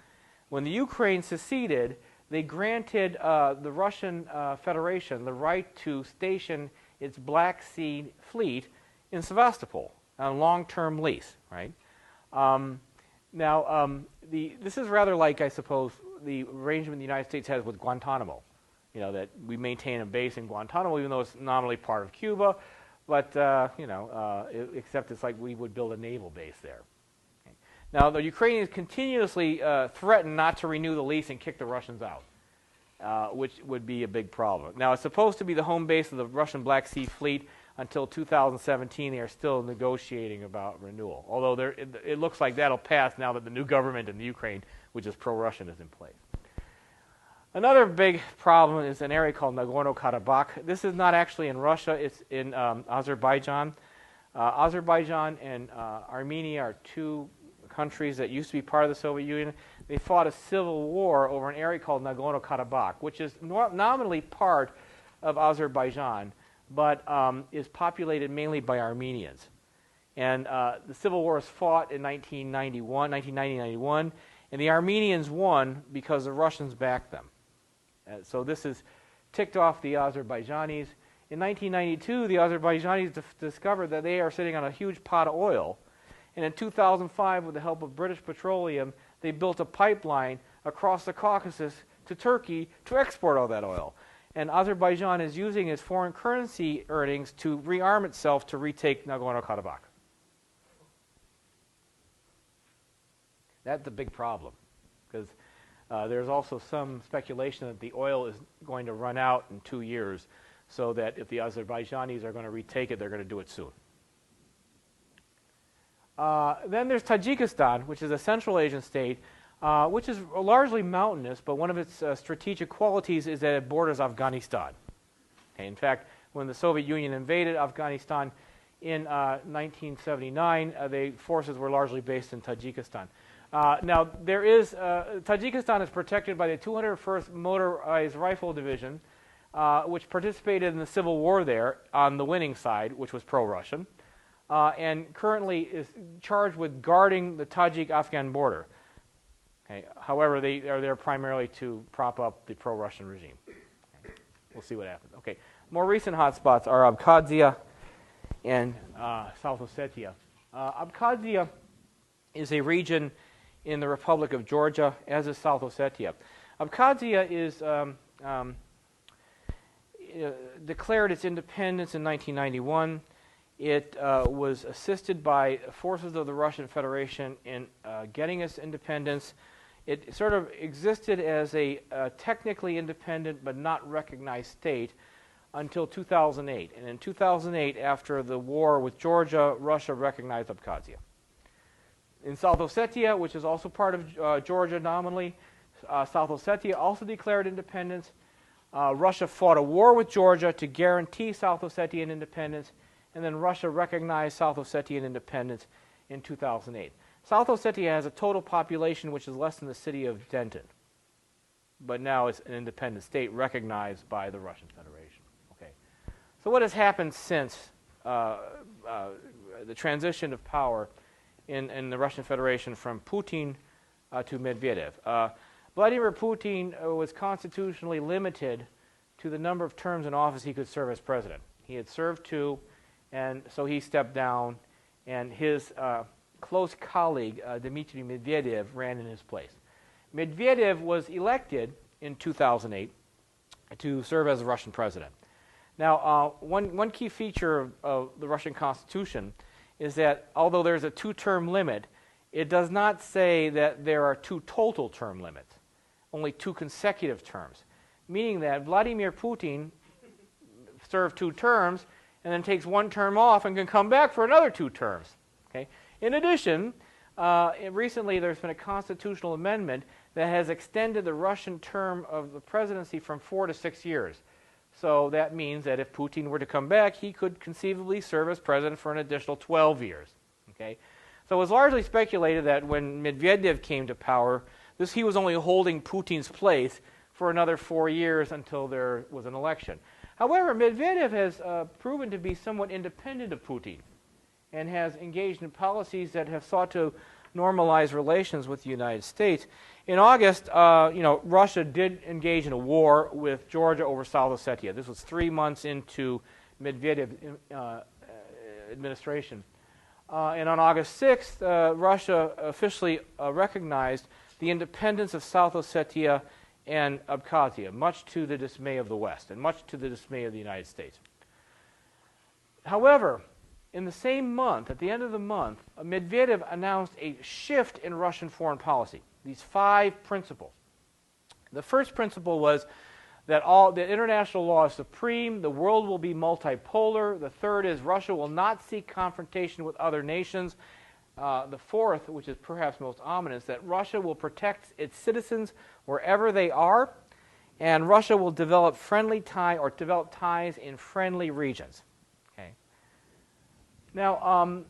When the Ukraine seceded, they granted the Russian Federation the right to station its Black Sea Fleet in Sevastopol on a long-term lease. Right? This is rather like, I suppose, the arrangement the United States has with Guantanamo. You know, that we maintain a base in Guantanamo, even though it's nominally part of Cuba, but except it's like we would build a naval base there. Okay. Now, the Ukrainians continuously threaten not to renew the lease and kick the Russians out, which would be a big problem. Now, it's supposed to be the home base of the Russian Black Sea Fleet until 2017. They are still negotiating about renewal, although it looks like that'll pass now that the new government in the Ukraine, which is pro-Russian, is in place. Another big problem is an area called Nagorno-Karabakh. This is not actually in Russia. It's in Azerbaijan. Azerbaijan and Armenia are two countries that used to be part of the Soviet Union. They fought a civil war over an area called Nagorno-Karabakh, which is nominally part of Azerbaijan, but is populated mainly by Armenians. And the civil war was fought in 1990-91, and the Armenians won because the Russians backed them. So this has ticked off the Azerbaijanis. In 1992, the Azerbaijanis discovered that they are sitting on a huge pot of oil. And in 2005, with the help of British Petroleum, they built a pipeline across the Caucasus to Turkey to export all that oil. And Azerbaijan is using its foreign currency earnings to rearm itself to retake Nagorno-Karabakh. That's a big problem, because there's also some speculation that the oil is going to run out in 2 years, so that if the Azerbaijanis are going to retake it, they're going to do it soon. Then there's Tajikistan, which is a Central Asian state, which is largely mountainous, but one of its strategic qualities is that it borders Afghanistan. Okay, in fact, when the Soviet Union invaded Afghanistan in 1979, the forces were largely based in Tajikistan. Now, Tajikistan is protected by the 201st Motorized Rifle Division, which participated in the civil war there on the winning side, which was pro-Russian, and currently is charged with guarding the Tajik-Afghan border. Okay. However, they are there primarily to prop up the pro-Russian regime. Okay. We'll see what happens. Okay. More recent hotspots are Abkhazia and South Ossetia. Abkhazia is a region in the Republic of Georgia, as is South Ossetia. Abkhazia is declared its independence in 1991. It was assisted by forces of the Russian Federation in getting its independence. It sort of existed as a technically independent but not recognized state until 2008. And in 2008, after the war with Georgia, Russia recognized Abkhazia. In South Ossetia, which is also part of Georgia nominally, South Ossetia also declared independence. Russia fought a war with Georgia to guarantee South Ossetian independence, and then Russia recognized South Ossetian independence in 2008. South Ossetia has a total population which is less than the city of Denton, but now it's an independent state recognized by the Russian Federation. Okay, so what has happened since the transition of power in the Russian Federation from Putin to Medvedev? Vladimir Putin was constitutionally limited to the number of terms in office he could serve as president. He had served 2, and so he stepped down, and his close colleague, Dmitry Medvedev, ran in his place. Medvedev was elected in 2008 to serve as the Russian president. Now, one key feature of the Russian Constitution is that although there's a 2-term limit, it does not say that there are 2 total term limits, only 2 consecutive terms, meaning that Vladimir Putin served 2 terms and then takes 1 term off and can come back for another 2 terms. Okay? In addition, recently there's been a constitutional amendment that has extended the Russian term of the presidency from 4 to 6 years. So that means that if Putin were to come back, he could conceivably serve as president for an additional 12 years. Okay? So it was largely speculated that when Medvedev came to power, he was only holding Putin's place for another 4 years until there was an election. However, Medvedev has proven to be somewhat independent of Putin and has engaged in policies that have sought to normalize relations with the United States. In August, Russia did engage in a war with Georgia over South Ossetia. This was 3 months into Medvedev's administration. And on August 6th, Russia officially recognized the independence of South Ossetia and Abkhazia, much to the dismay of the West and much to the dismay of the United States. However, in the same month, at the end of the month, Medvedev announced a shift in Russian foreign policy, these 5 principles. The first principle was that international law is supreme, the world will be multipolar. The third is Russia will not seek confrontation with other nations. The fourth, which is perhaps most ominous, that Russia will protect its citizens wherever they are, and Russia will develop develop ties in friendly regions. Okay. Now,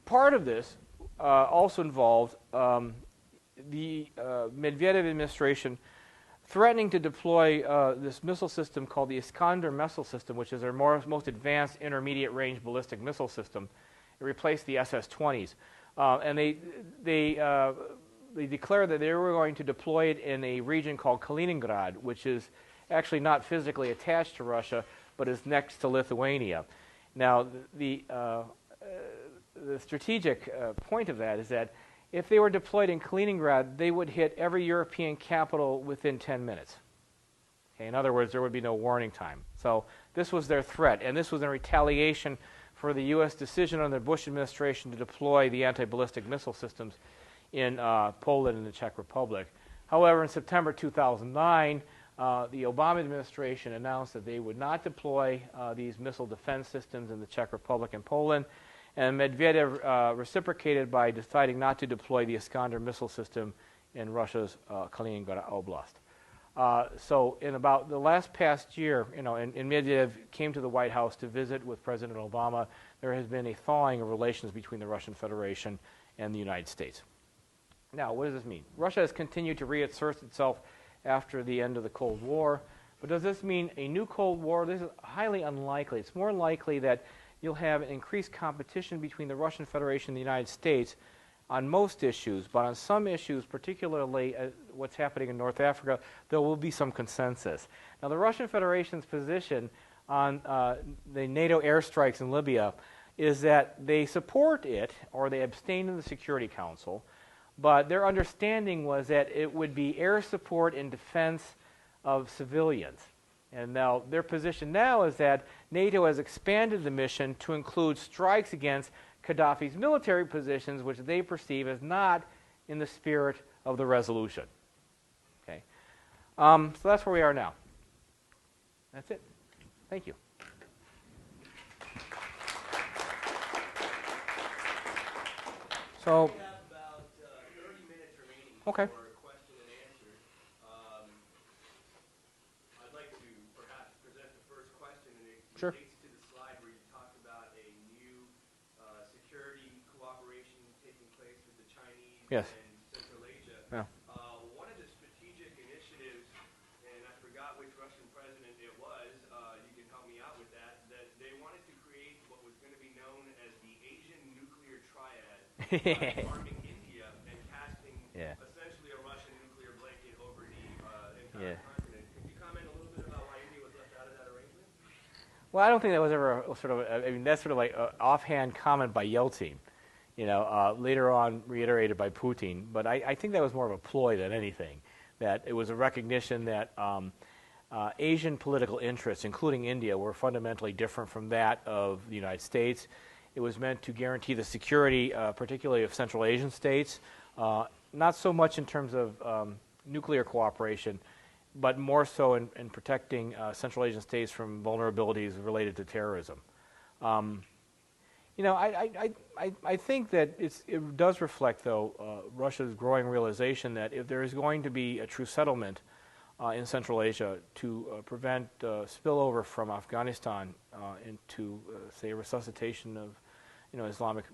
part of this also involved the Medvedev administration threatening to deploy this missile system called the Iskander missile system, which is their most advanced intermediate-range ballistic missile system. It replaced the SS-20s. And they declared that they were going to deploy it in a region called Kaliningrad, which is actually not physically attached to Russia, but is next to Lithuania. Now, the strategic point of that is that if they were deployed in Kaliningrad, they would hit every European capital within 10 minutes. Okay, in other words, there would be no warning time. So this was their threat, and this was in retaliation for the U.S. decision under the Bush administration to deploy the anti-ballistic missile systems in Poland and the Czech Republic. However, in September 2009, the Obama administration announced that they would not deploy these missile defense systems in the Czech Republic and Poland, and Medvedev reciprocated by deciding not to deploy the Iskander missile system in Russia's Kaliningrad Oblast. So in about the past year, and Medvedev came to the White House to visit with President Obama, there has been a thawing of relations between the Russian Federation and the United States. Now, what does this mean? Russia has continued to reassert itself after the end of the Cold War, but does this mean a new Cold War? This is highly unlikely. It's more likely that you'll have an increased competition between the Russian Federation and the United States on most issues, but on some issues, particularly what's happening in North Africa, there will be some consensus. Now, the Russian Federation's position on the NATO airstrikes in Libya is that they support it, or they abstain in the Security Council, but their understanding was that it would be air support in defense of civilians. And now their position now is that NATO has expanded the mission to include strikes against Gaddafi's military positions, which they perceive as not in the spirit of the resolution. Okay, so that's where we are now. That's it. Thank you. So, We have about 30 minutes remaining okay. for question and answer. I'd like to perhaps present the first question, and it Sure. relates to the slide where you talked about a new security cooperation taking place with the Chinese Yes. and Central Asia. Yeah. One of the strategic initiatives, and I forgot which Russian president it was, you can help me out with that they wanted to create what was going to be known as the Asian nuclear triad, arming India and casting essentially a Russian nuclear blanket over the entire continent. Could you comment a little bit about why India was left out of that arrangement? Well, I don't think that was ever sort of, I mean, that's sort of like an offhand comment by Yeltsin, later on reiterated by Putin. But I think that was more of a ploy than anything, that it was a recognition that Asian political interests, including India, were fundamentally different from that of the United States. It was meant to guarantee the security, particularly of Central Asian states, not so much in terms of nuclear cooperation, but more so in protecting Central Asian states from vulnerabilities related to terrorism. I think that it does reflect, though, Russia's growing realization that if there is going to be a true settlement in Central Asia to prevent spillover from Afghanistan into, say, a resuscitation of, Islamic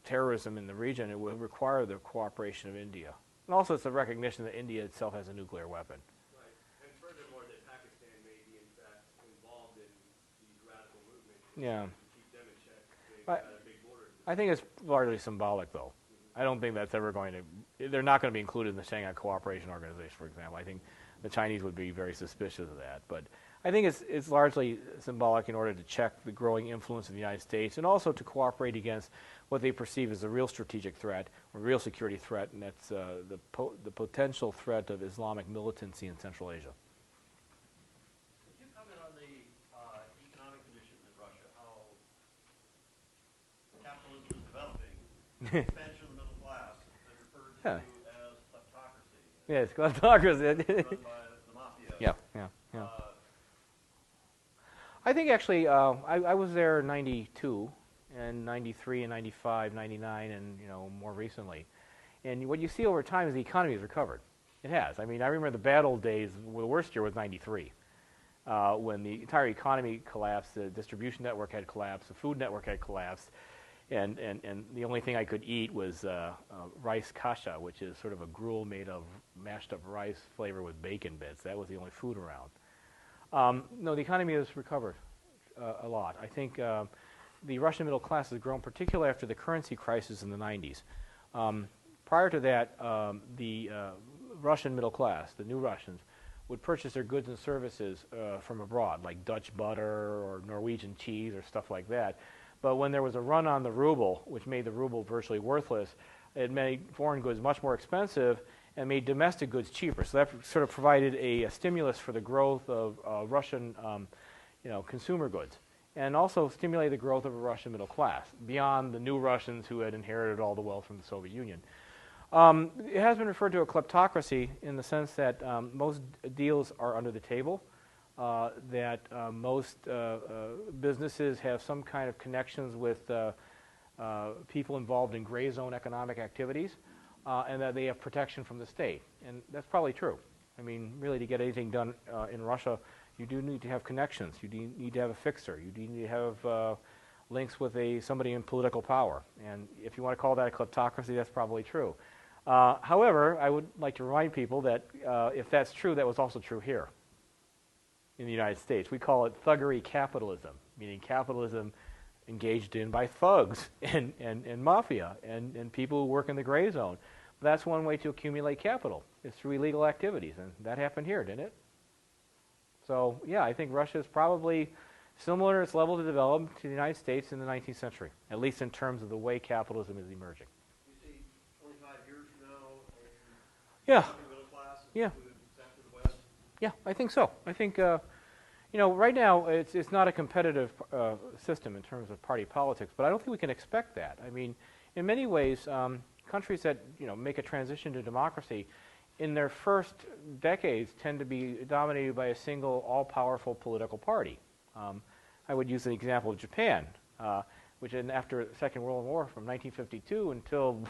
terrorism in the region, it will require the cooperation of India. And also, it's a recognition that India itself has a nuclear weapon. Right. And furthermore, that Pakistan may be, in fact, involved in these radical movements. Yeah. To keep them in check. They've got a big border. I think it's largely symbolic, though. I don't think that's ever going to... They're not going to be included in the Shanghai Cooperation Organization, for example. I think the Chinese would be very suspicious of that. But I think it's largely symbolic in order to check the growing influence of the United States and also to cooperate against what they perceive as a real strategic threat, or real security threat, and that's the potential threat of Islamic militancy in Central Asia. Could you comment on the economic conditions in Russia, how capitalism is developing, expansion of the middle class, and referred to as kleptocracy? Yes, kleptocracy. Run by the mafia. Yeah. I think actually I was there in 92 and 93 and 95, 99, and more recently. And what you see over time is the economy has recovered. It has. I mean, I remember the bad old days. Well, the worst year was 93, when the entire economy collapsed, the distribution network had collapsed, the food network had collapsed, and the only thing I could eat was rice kasha, which is sort of a gruel made of mashed up rice flavored with bacon bits. That was the only food around. No, the economy has recovered a lot. I think the Russian middle class has grown, particularly after the currency crisis in the 90s. Prior to that, the Russian middle class, the new Russians, would purchase their goods and services from abroad, like Dutch butter or Norwegian cheese or stuff like that. But when there was a run on the ruble, which made the ruble virtually worthless, it made foreign goods much more expensive and made domestic goods cheaper. So that sort of provided a stimulus for the growth of Russian consumer goods, and also stimulated the growth of a Russian middle class, beyond the new Russians who had inherited all the wealth from the Soviet Union. It has been referred to a kleptocracy in the sense that most deals are under the table, that most businesses have some kind of connections with people involved in gray zone economic activities, and that they have protection from the state. And that's probably true. I mean, really, to get anything done in Russia, you do need to have connections. You do need to have a fixer. You do need to have links with somebody in political power. And if you want to call that a kleptocracy, that's probably true. However, I would like to remind people that if that's true, that was also true here in the United States. We call it thuggery capitalism, meaning capitalism engaged in by thugs and mafia and people who work in the gray zone. That's one way to accumulate capital, is through illegal activities, and that happened here, didn't it? So, yeah, I think Russia is probably similar in its level of development to the United States in the 19th century, at least in terms of the way capitalism is emerging. You see 25 years from now, Yeah. the middle class Yeah. include except for the West? Yeah, I think so. I think, right now it's not a competitive system in terms of party politics, but I don't think we can expect that. I mean, in many ways, countries that make a transition to democracy, in their first decades tend to be dominated by a single all-powerful political party. I would use the example of Japan, which after the Second World War from 1952 until,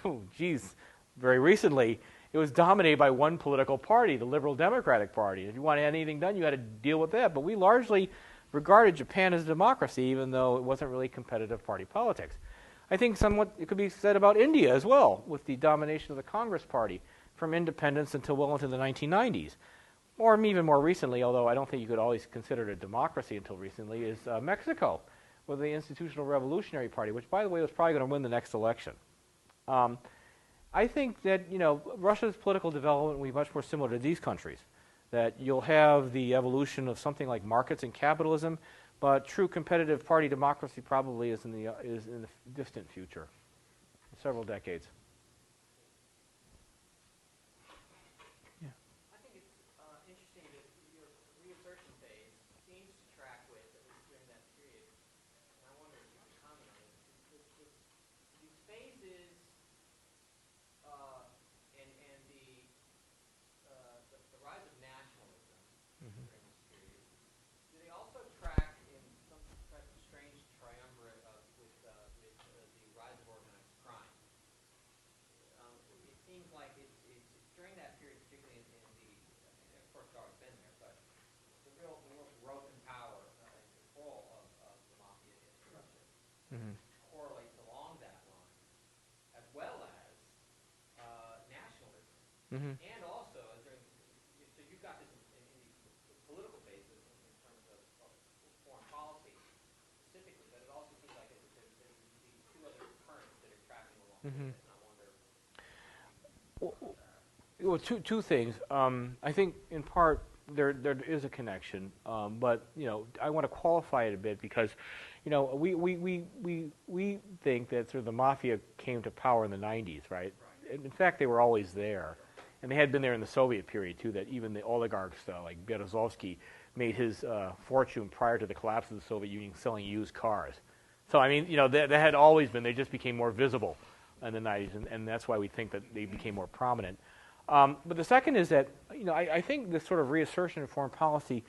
very recently, it was dominated by one political party, the Liberal Democratic Party. If you wanted anything done, you had to deal with that. But we largely regarded Japan as a democracy, even though it wasn't really competitive party politics. I think somewhat it could be said about India as well, with the domination of the Congress Party from independence until well into the 1990s. Or even more recently, although I don't think you could always consider it a democracy until recently, is Mexico, with the Institutional Revolutionary Party, which, by the way, was probably going to win the next election. I think that Russia's political development will be much more similar to these countries. That you'll have the evolution of something like markets and capitalism, but true competitive party democracy probably is in the distant future, several decades. I think it's interesting that your reassertion phase seems to track with, at least during that period, and I wonder if you can comment on it. These phases and the rise of nationalism during this period, do they also track in some type of strange triumvirate with the rise of organized crime? It seems like it's during that period, particularly in the, of course, it's always been there, but the real growth in power and control of the mafia in Russia correlates along that line, as well as nationalism, and also during. So you've got this in the political phases in terms of foreign policy specifically, but it also seems like there's these two other currents that are tracking along with it. And I wonder. Well, two things. I think in part there is a connection, but I want to qualify it a bit because we think that sort of the mafia came to power in the 90s, right? In fact, they were always there, and they had been there in the Soviet period too. That even the oligarchs like Berezovsky made his fortune prior to the collapse of the Soviet Union selling used cars. So I mean, they had always been. They just became more visible in the 90s, and that's why we think that they became more prominent. But the second is that I think this sort of reassertion of foreign policy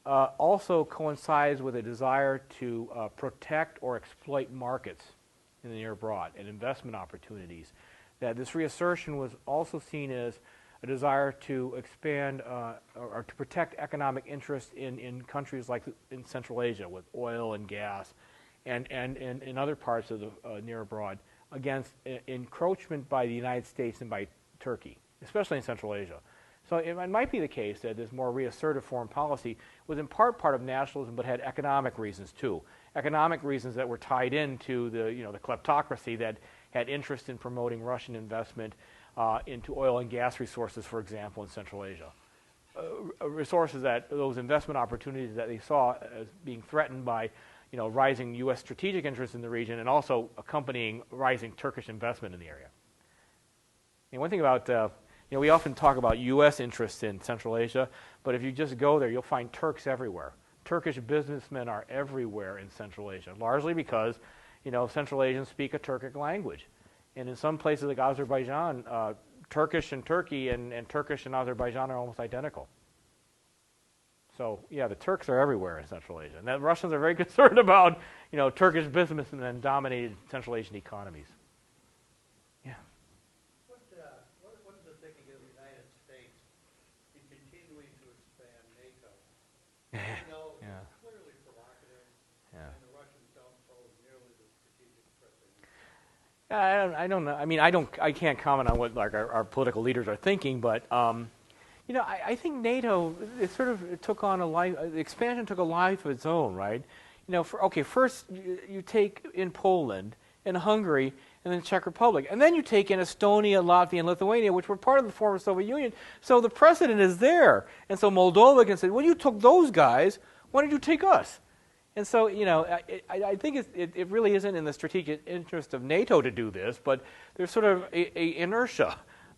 also coincides with a desire to protect or exploit markets in the near abroad and investment opportunities. That this reassertion was also seen as a desire to expand or to protect economic interests in countries like in Central Asia with oil and gas and in other parts of the near abroad against encroachment by the United States and by Turkey, especially in Central Asia. So it might be the case that this more reassertive foreign policy was in part of nationalism, but had economic reasons too. Economic reasons that were tied into the kleptocracy that had interest in promoting Russian investment into oil and gas resources, for example, in Central Asia. Resources that those investment opportunities that they saw as being threatened by rising U.S. strategic interests in the region and also accompanying rising Turkish investment in the area. And one thing about we often talk about U.S. interests in Central Asia, but if you just go there, you'll find Turks everywhere. Turkish businessmen are everywhere in Central Asia, largely because, Central Asians speak a Turkic language. And in some places like Azerbaijan, Turkish and Turkey and Turkish and Azerbaijan are almost identical. So, yeah, the Turks are everywhere in Central Asia. And the Russians are very concerned about, Turkish businessmen dominated Central Asian economies. Yeah. What is the thinking of the United States in continuing to expand NATO? Yeah. It's clearly provocative, Yeah. and the Russians don't pose nearly the strategic threat they need. I don't know. I mean, I can't comment on what our political leaders are thinking, but I think NATO took on a life. The expansion took a life of its own, right? First you take in Poland and Hungary and then the Czech Republic, and then you take in Estonia, Latvia, and Lithuania, which were part of the former Soviet Union. So the precedent is there, and so Moldova can say, "Well, you took those guys. Why did you take us?" And so, I think it really isn't in the strategic interest of NATO to do this, but there's sort of a inertia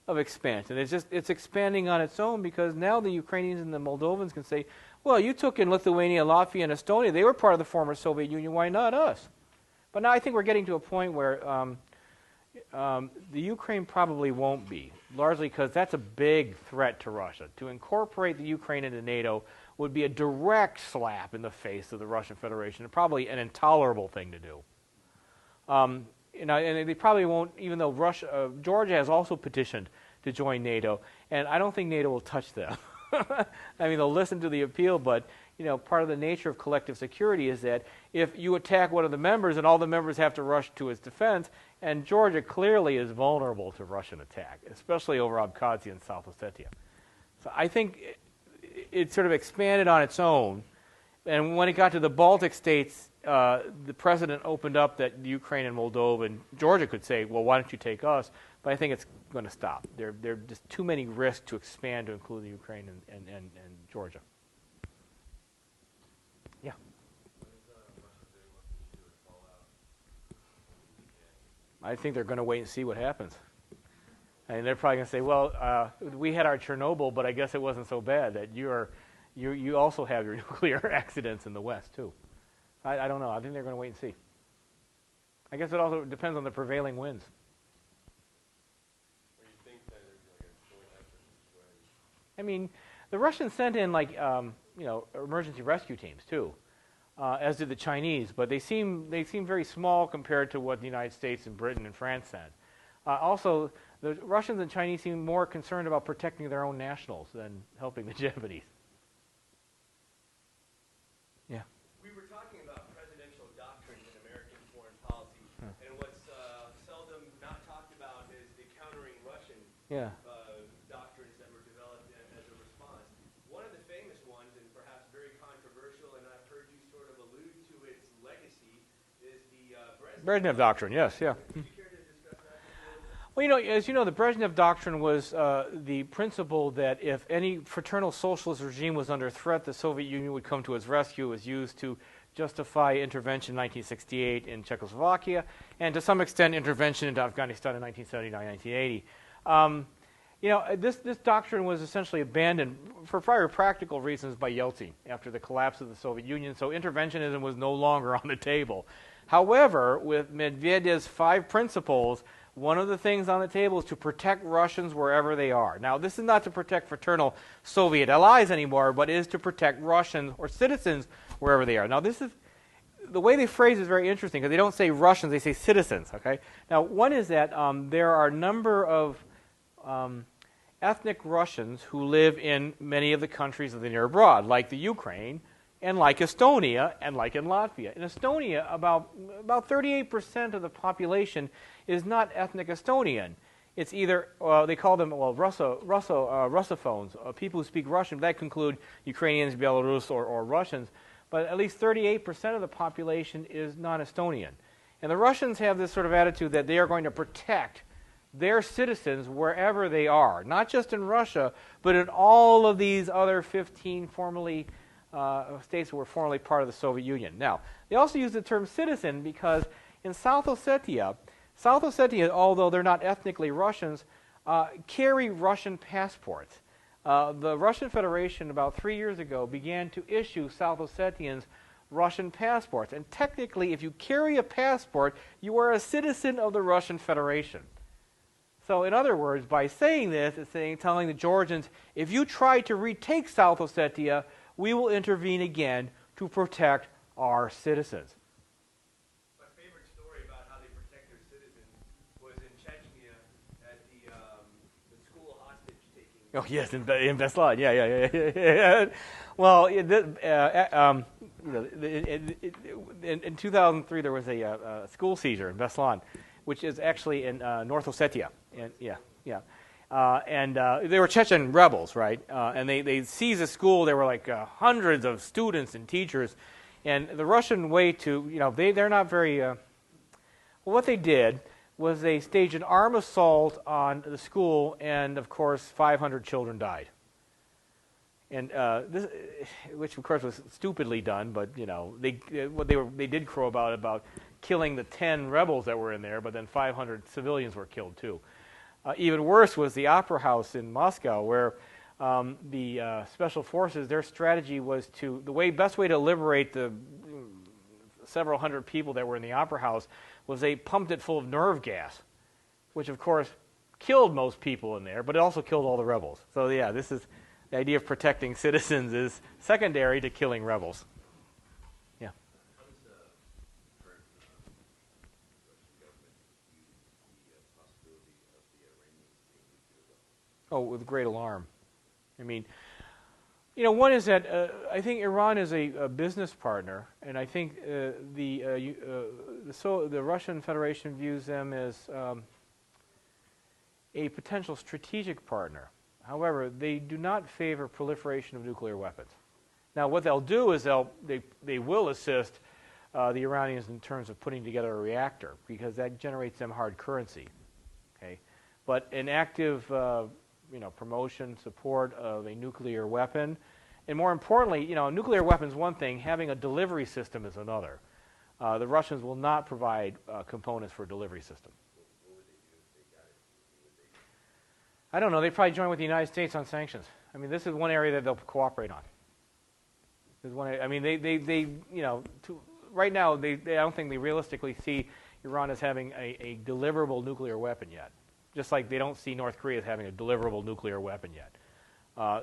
of expansion. It's expanding on its own because now the Ukrainians and the Moldovans can say, well, you took in Lithuania, Latvia, and Estonia. They were part of the former Soviet Union. Why not us? But now I think we're getting to a point where the Ukraine probably won't be, largely because that's a big threat to Russia. To incorporate the Ukraine into NATO would be a direct slap in the face of the Russian Federation, and probably an intolerable thing to do. And they probably won't, even though Georgia has also petitioned to join NATO, and I don't think NATO will touch them. I mean, they'll listen to the appeal, but part of the nature of collective security is that if you attack one of the members, and all the members have to rush to its defense, and Georgia clearly is vulnerable to Russian attack, especially over Abkhazia and South Ossetia. So I think it sort of expanded on its own, and when it got to the Baltic states, the president opened up that Ukraine and Moldova and Georgia could say, well, why don't you take us? But I think it's going to stop. There are just too many risks to expand to include the Ukraine and Georgia. Yeah. I think they're going to wait and see what happens. And they're probably going to say, well, we had our Chernobyl, but I guess it wasn't so bad that you also have your nuclear accidents in the West, too. I don't know. I think they're going to wait and see. I guess it also depends on the prevailing winds. Or you think that there's like a joint effort? I mean, the Russians sent in emergency rescue teams too, as did the Chinese, but they seem very small compared to what the United States and Britain and France sent. Also, the Russians and Chinese seem more concerned about protecting their own nationals than helping the Japanese. Yeah. We were talking about presidential doctrines in American foreign policy, and what's seldom not talked about is the countering Russian doctrines that were developed as a response. One of the famous ones, and perhaps very controversial, and I've heard you sort of allude to its legacy, is the Brezhnev doctrine. Yes, yeah. Would you care to discuss that? Well, as you know, the Brezhnev doctrine was the principle that if any fraternal socialist regime was under threat, the Soviet Union would come to its rescue. It was used to justify intervention in 1968 in Czechoslovakia, and to some extent intervention into Afghanistan in 1979, 1980. This doctrine was essentially abandoned for very practical reasons by Yeltsin after the collapse of the Soviet Union, so interventionism was no longer on the table. However, with Medvedev's 5 principles, one of the things on the table is to protect Russians wherever they are. Now, this is not to protect fraternal Soviet allies anymore, but is to protect Russians or citizens wherever they are. Now, this is the way they phrase is very interesting because they don't say Russians, they say citizens. Okay. Now, one is that there are a number of ethnic Russians who live in many of the countries of the near abroad, like the Ukraine, and like Estonia, and like in Latvia. In Estonia, about 38% of the population is not ethnic Estonian. It's either, they call them, Russophones, people who speak Russian. That can include Ukrainians, Belarus, or Russians. But at least 38% of the population is non-Estonian. And the Russians have this sort of attitude that they are going to protect their citizens wherever they are, not just in Russia, but in all of these other 15 formerly states that were formerly part of the Soviet Union. Now, they also use the term citizen because in South Ossetia, although they're not ethnically Russians, carry Russian passports. The Russian Federation, about 3 years ago, began to issue South Ossetians Russian passports. And technically, if you carry a passport, you are a citizen of the Russian Federation. So in other words, by saying this, it's telling the Georgians, if you try to retake South Ossetia, we will intervene again to protect our citizens. My favorite story about how they protect their citizens was in Chechnya at the school hostage taking. Oh yes, in Beslan, yeah. Well, in 2003 there was a school seizure in Beslan, which is actually in North Ossetia, and they were Chechen rebels, right? And they seized a school. There were like hundreds of students and teachers, and the Russian way to, they're not very. Well, what they did was they staged an armed assault on the school, and of course 500 children died. And this, which of course was stupidly done, but you know they did crow about killing the 10 rebels that were in there, but then 500 civilians were killed too. Even worse was the Opera House in Moscow, where the special forces, their strategy was the best way to liberate the several hundred people that were in the Opera House was they pumped it full of nerve gas, which of course killed most people in there, but it also killed all the rebels. So yeah, this is the idea of protecting citizens is secondary to killing rebels. Yeah. How does the current Russian government view the possibility of the Iranians being nuclear weapons? Oh, with great alarm. I mean, you know, one is that I think Iran is a business partner, and I think the Russian Federation views them as a potential strategic partner. However, they do not favor proliferation of nuclear weapons. Now, what they'll do is they will assist the Iranians in terms of putting together a reactor, because that generates them hard currency. Okay, but an active promotion, support of a nuclear weapon, and more importantly, nuclear weapons one thing, having a delivery system is another. The Russians will not provide components for a delivery system. What would they do if they got it? What would they do? I don't know. They probably join with the United States on sanctions. I mean, this is one area that they'll cooperate on. There's one. I mean, right now, I don't think they realistically see Iran as having a deliverable nuclear weapon yet. Just like they don't see North Korea as having a deliverable nuclear weapon yet.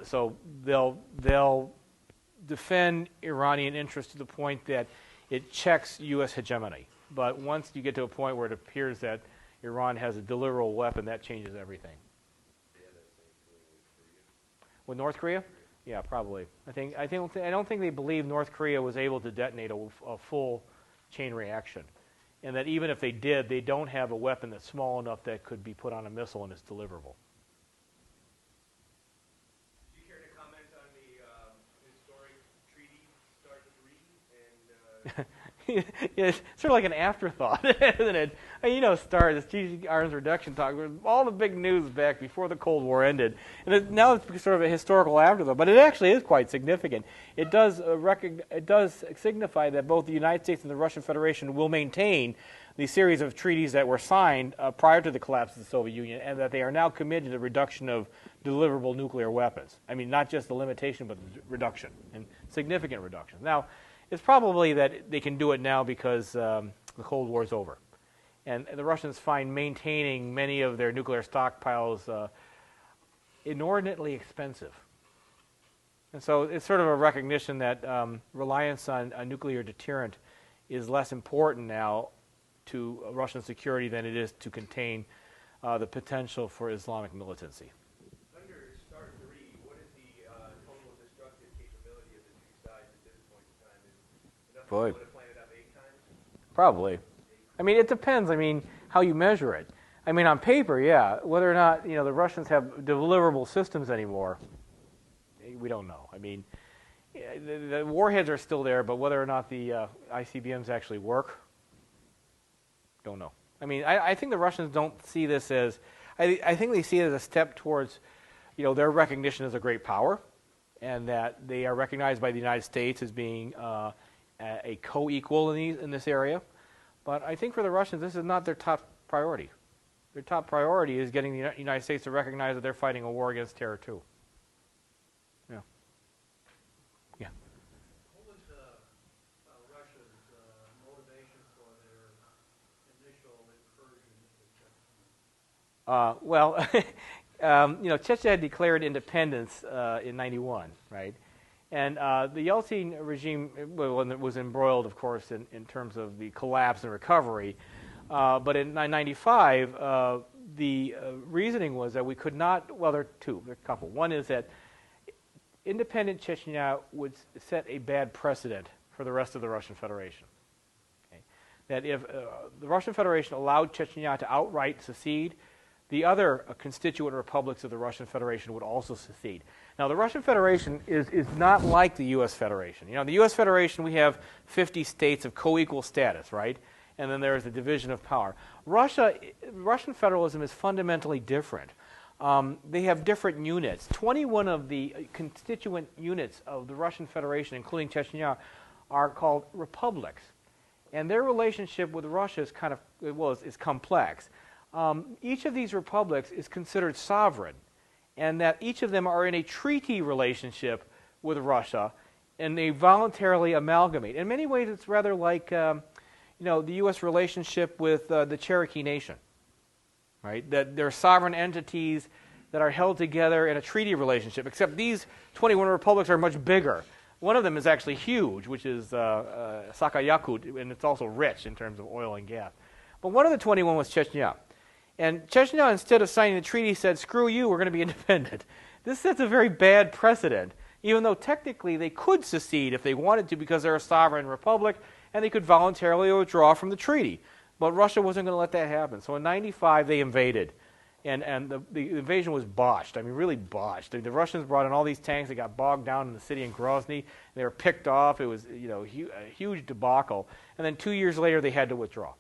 So they'll defend Iranian interests to the point that it checks U.S. hegemony. But once you get to a point where it appears that Iran has a deliverable weapon, that changes everything. With North Korea? Yeah, probably. I don't think they believe North Korea was able to detonate a full chain reaction, and that even if they did, they don't have a weapon that's small enough that could be put on a missile and it's deliverable. Do you care to comment on the historic treaty, START 3, and Yeah, it's sort of like an afterthought, isn't it? START, the Strategic Arms Reduction talk, all the big news back before the Cold War ended, and now it's sort of a historical afterthought. But it actually is quite significant. It does signify that both the United States and the Russian Federation will maintain the series of treaties that were signed prior to the collapse of the Soviet Union, and that they are now committed to the reduction of deliverable nuclear weapons. I mean, not just the limitation, but the reduction, and significant reduction. Now, it's probably that they can do it now because the Cold War is over. And the Russians find maintaining many of their nuclear stockpiles inordinately expensive. And so it's sort of a recognition that reliance on a nuclear deterrent is less important now to Russian security than it is to contain the potential for Islamic militancy. under START 3, what is the total destructive capability of the two sides at this point in time? Is enough to blow the planet up 8 times? Probably. I mean, it depends. I mean, how you measure it. I mean, on paper, yeah. Whether or not the Russians have deliverable systems anymore, we don't know. I mean, the warheads are still there, but whether or not the ICBMs actually work, don't know. I mean, I think the Russians don't see this as. I think they see it as a step towards, their recognition as a great power, and that they are recognized by the United States as being a co-equal in this area. But I think for the Russians, this is not their top priority. Their top priority is getting the United States to recognize that they're fighting a war against terror too. Yeah. Yeah. What was Russia's motivation for their initial incursion into Chechnya? Chechnya had declared independence in '91, right? And the Yeltsin regime was embroiled, of course, in terms of the collapse and recovery. But in 1995, the reasoning was that we could not, well, there are a couple. One is that independent Chechnya would set a bad precedent for the rest of the Russian Federation. Okay? That if the Russian Federation allowed Chechnya to outright secede, the other constituent republics of the Russian Federation would also secede. Now, the Russian Federation is not like the U.S. Federation. The U.S. Federation, we have 50 states of co-equal status, right? And then there's the division of power. Russian federalism is fundamentally different. they have different units. 21 of the constituent units of the Russian Federation, including Chechnya, are called republics. And their relationship with Russia is is complex. Each of these republics is considered sovereign, and that each of them are in a treaty relationship with Russia, and they voluntarily amalgamate. In many ways, it's rather like the U.S. relationship with the Cherokee Nation, right? That they're sovereign entities that are held together in a treaty relationship, except these 21 republics are much bigger. One of them is actually huge, which is Sakayakut, and it's also rich in terms of oil and gas. But one of the 21 was Chechnya. And Chechnya, instead of signing the treaty, said, screw you, we're going to be independent. This sets a very bad precedent, even though technically they could secede if they wanted to because they're a sovereign republic, and they could voluntarily withdraw from the treaty. But Russia wasn't going to let that happen. So in 95, they invaded. And the invasion was botched. I mean, really botched. The Russians brought in all these tanks. They got bogged down in the city in Grozny. They were picked off. It was a huge debacle. And then 2 years later, they had to withdraw.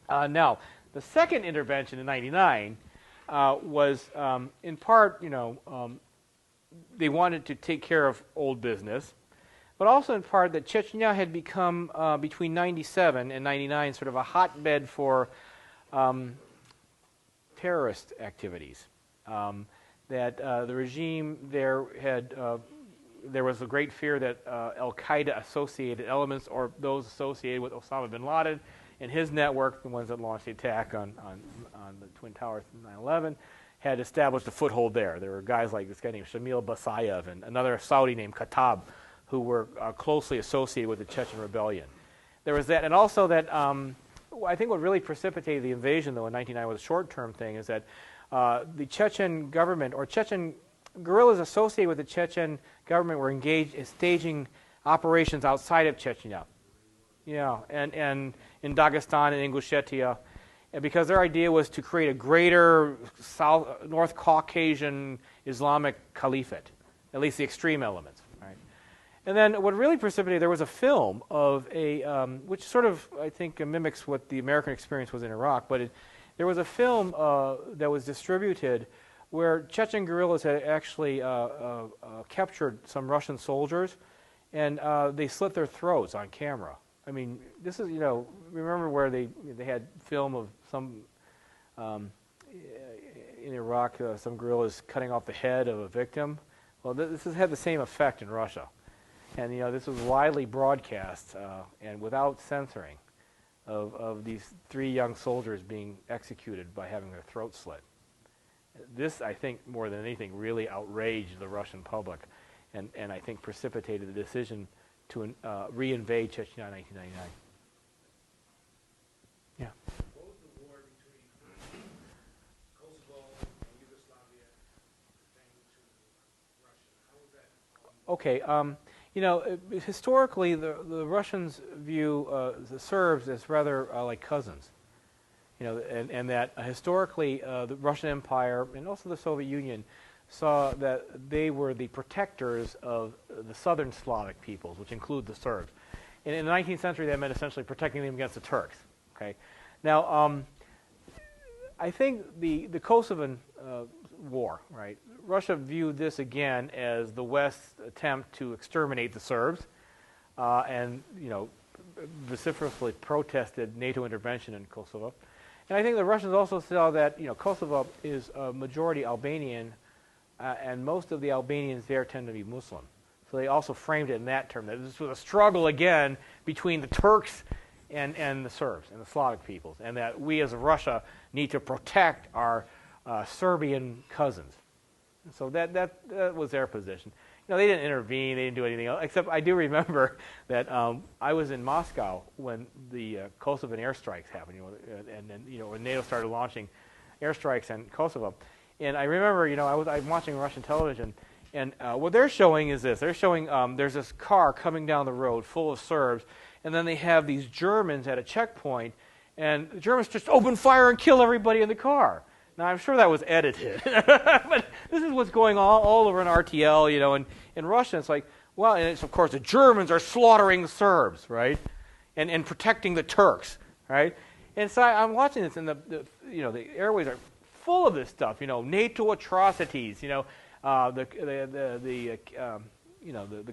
Now, the second intervention in 99 was, in part, they wanted to take care of old business, but also in part that Chechnya had become, between 97 and 99, sort of a hotbed for terrorist activities. That the regime there had, there was a great fear that Al-Qaeda-associated elements or those associated with Osama bin Laden and his network, the ones that launched the attack on the Twin Towers in 9/11, had established a foothold there. There were guys like this guy named Shamil Basayev and another Saudi named Khattab who were closely associated with the Chechen rebellion. There was that, and also that I think what really precipitated the invasion, though, in 1999 was a short-term thing, is that the Chechen government, or Chechen guerrillas associated with the Chechen government, were engaged in staging operations outside of Chechnya. Yeah, and in Dagestan and Ingushetia, and because their idea was to create a greater North Caucasian Islamic caliphate, at least the extreme elements. Right? And then what really precipitated, there was a film of a, which sort of, I think, mimics what the American experience was in Iraq, but there was a film that was distributed where Chechen guerrillas had actually captured some Russian soldiers, and they slit their throats on camera. I mean, this is, remember where they had film of some, in Iraq, some guerrillas cutting off the head of a victim? Well, this has had the same effect in Russia. And, this was widely broadcast and without censoring of these 3 young soldiers being executed by having their throats slit. This, I think, more than anything, really outraged the Russian public and I think precipitated the decision to re-invade Chechnya in 1999. Yeah. What was the war between Kosovo and Yugoslavia pertaining to Russia? How was that? Okay. Historically, the Russians view the Serbs as rather like cousins. And that historically the Russian Empire and also the Soviet Union saw that they were the protectors of the southern Slavic peoples, which include the Serbs. And in the 19th century, that meant essentially protecting them against the Turks. Okay. Now, I think the Kosovan war, right? Russia viewed this again as the West's attempt to exterminate the Serbs, and vociferously protested NATO intervention in Kosovo. And I think the Russians also saw that Kosovo is a majority Albanian, and most of the Albanians there tend to be Muslim. So they also framed it in that term, that this was a struggle again between the Turks and the Serbs and the Slavic peoples, and that we as Russia need to protect our Serbian cousins. So that was their position. They didn't intervene, they didn't do anything else, except I do remember that I was in Moscow when the Kosovan airstrikes happened, and then when NATO started launching airstrikes in Kosovo. And I remember, I'm watching Russian television, and what they're showing is this. They're showing there's this car coming down the road full of Serbs, and then they have these Germans at a checkpoint, and the Germans just open fire and kill everybody in the car. Now, I'm sure that was edited, but this is what's going on all over in RTL, and in Russia. It's like, well, and it's, of course, the Germans are slaughtering the Serbs, right, and protecting the Turks, right? And so I'm watching this, and the airways are full of this stuff. NATO atrocities. The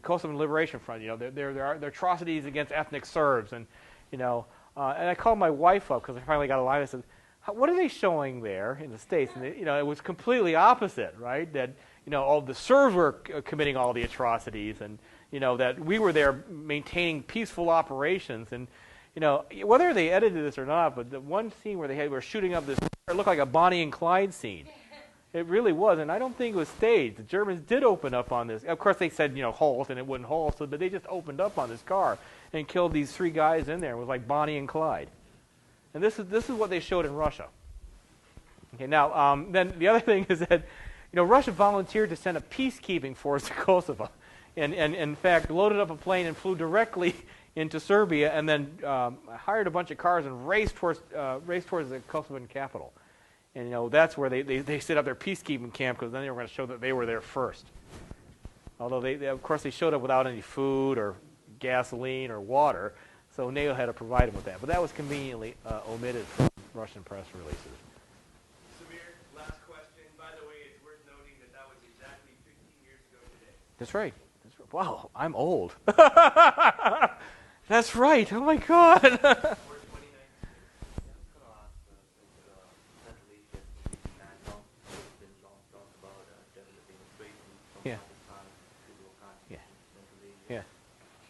Kosovo Liberation Front. There are atrocities against ethnic Serbs, and and I called my wife up because I finally got a line. I said, "What are they showing there in the States?" And it was completely opposite, right? That all the Serbs were committing all the atrocities, and that we were there maintaining peaceful operations, and whether they edited this or not, but the one scene where were shooting up this, it looked like a Bonnie and Clyde scene. It really was, and I don't think it was staged. The Germans did open up on this. Of course, they said halt, and it wouldn't halt, but they just opened up on this car and killed these 3 guys in there. It was like Bonnie and Clyde, and this is what they showed in Russia. Okay, now then the other thing is that Russia volunteered to send a peacekeeping force to Kosovo, and in fact loaded up a plane and flew directly into Serbia, and then hired a bunch of cars and raced towards the Kosovan capital. And that's where they set up their peacekeeping camp, because then they were going to show that they were there first. Although they of course they showed up without any food or gasoline or water, so NATO had to provide them with that. But that was conveniently omitted from Russian press releases. Samir, last question. By the way, it's worth noting that was exactly 15 years ago today. That's right. Wow, I'm old. That's right. Oh my God. Or 2019. Yeah. Yeah. Yeah.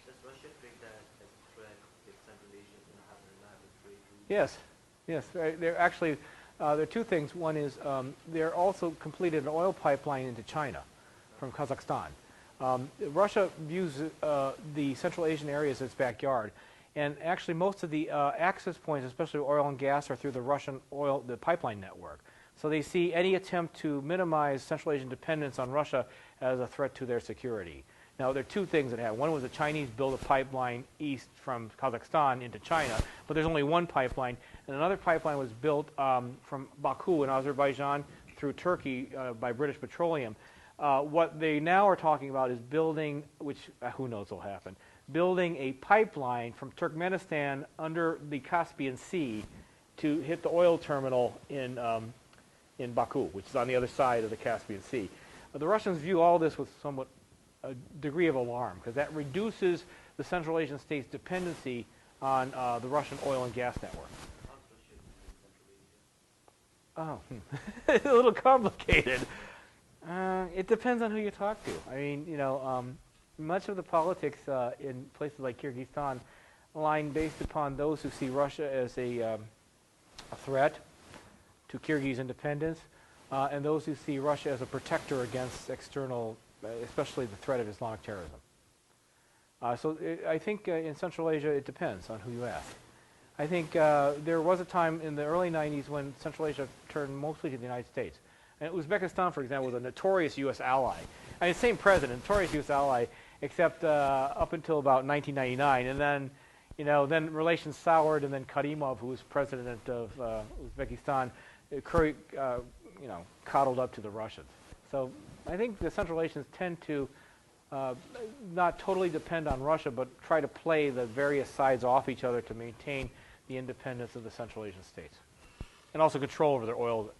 Does Russia take that as a threat if Central Asia is going to have a reliable trade route? Yes. Yes. There actually there are 2 things. One is they're also completed an oil pipeline into China from Kazakhstan. Russia views the Central Asian area as its backyard, and actually most of the access points, especially oil and gas, are through the Russian the pipeline network. So they see any attempt to minimize Central Asian dependence on Russia as a threat to their security. Now, there are 2 things that happened. One was the Chinese built a pipeline east from Kazakhstan into China, but there's only one pipeline, and another pipeline was built from Baku in Azerbaijan through Turkey by British Petroleum. What they now are talking about is building, which who knows will happen, building a pipeline from Turkmenistan under the Caspian Sea to hit the oil terminal in Baku, which is on the other side of the Caspian Sea. The Russians view all this with somewhat a degree of alarm, because that reduces the Central Asian states' dependency on the Russian oil and gas network. Oh, it's a little complicated. It depends on who you talk to. I mean, much of the politics in places like Kyrgyzstan line based upon those who see Russia as a threat to Kyrgyz independence, and those who see Russia as a protector against external, especially the threat of Islamic terrorism. I think in Central Asia it depends on who you ask. I think there was a time in the early 90s when Central Asia turned mostly to the United States. And Uzbekistan, for example, was a notorious U.S. ally. I mean, same president, notorious U.S. ally, except up until about 1999. And then, then relations soured, and then Karimov, who was president of Uzbekistan, coddled up to the Russians. So I think the Central Asians tend to not totally depend on Russia, but try to play the various sides off each other to maintain the independence of the Central Asian states, and also control over their oil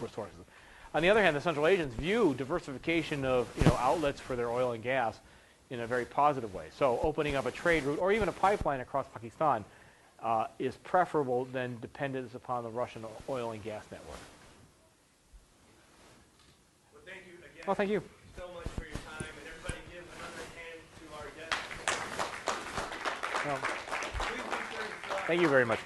resources. On the other hand, the Central Asians view diversification of outlets for their oil and gas in a very positive way. So opening up a trade route or even a pipeline across Pakistan is preferable than dependence upon the Russian oil and gas network. Well, thank you again. Well, thank you. So much for your time, and everybody give another hand to our guests. Well, Please be sure to thank you very much.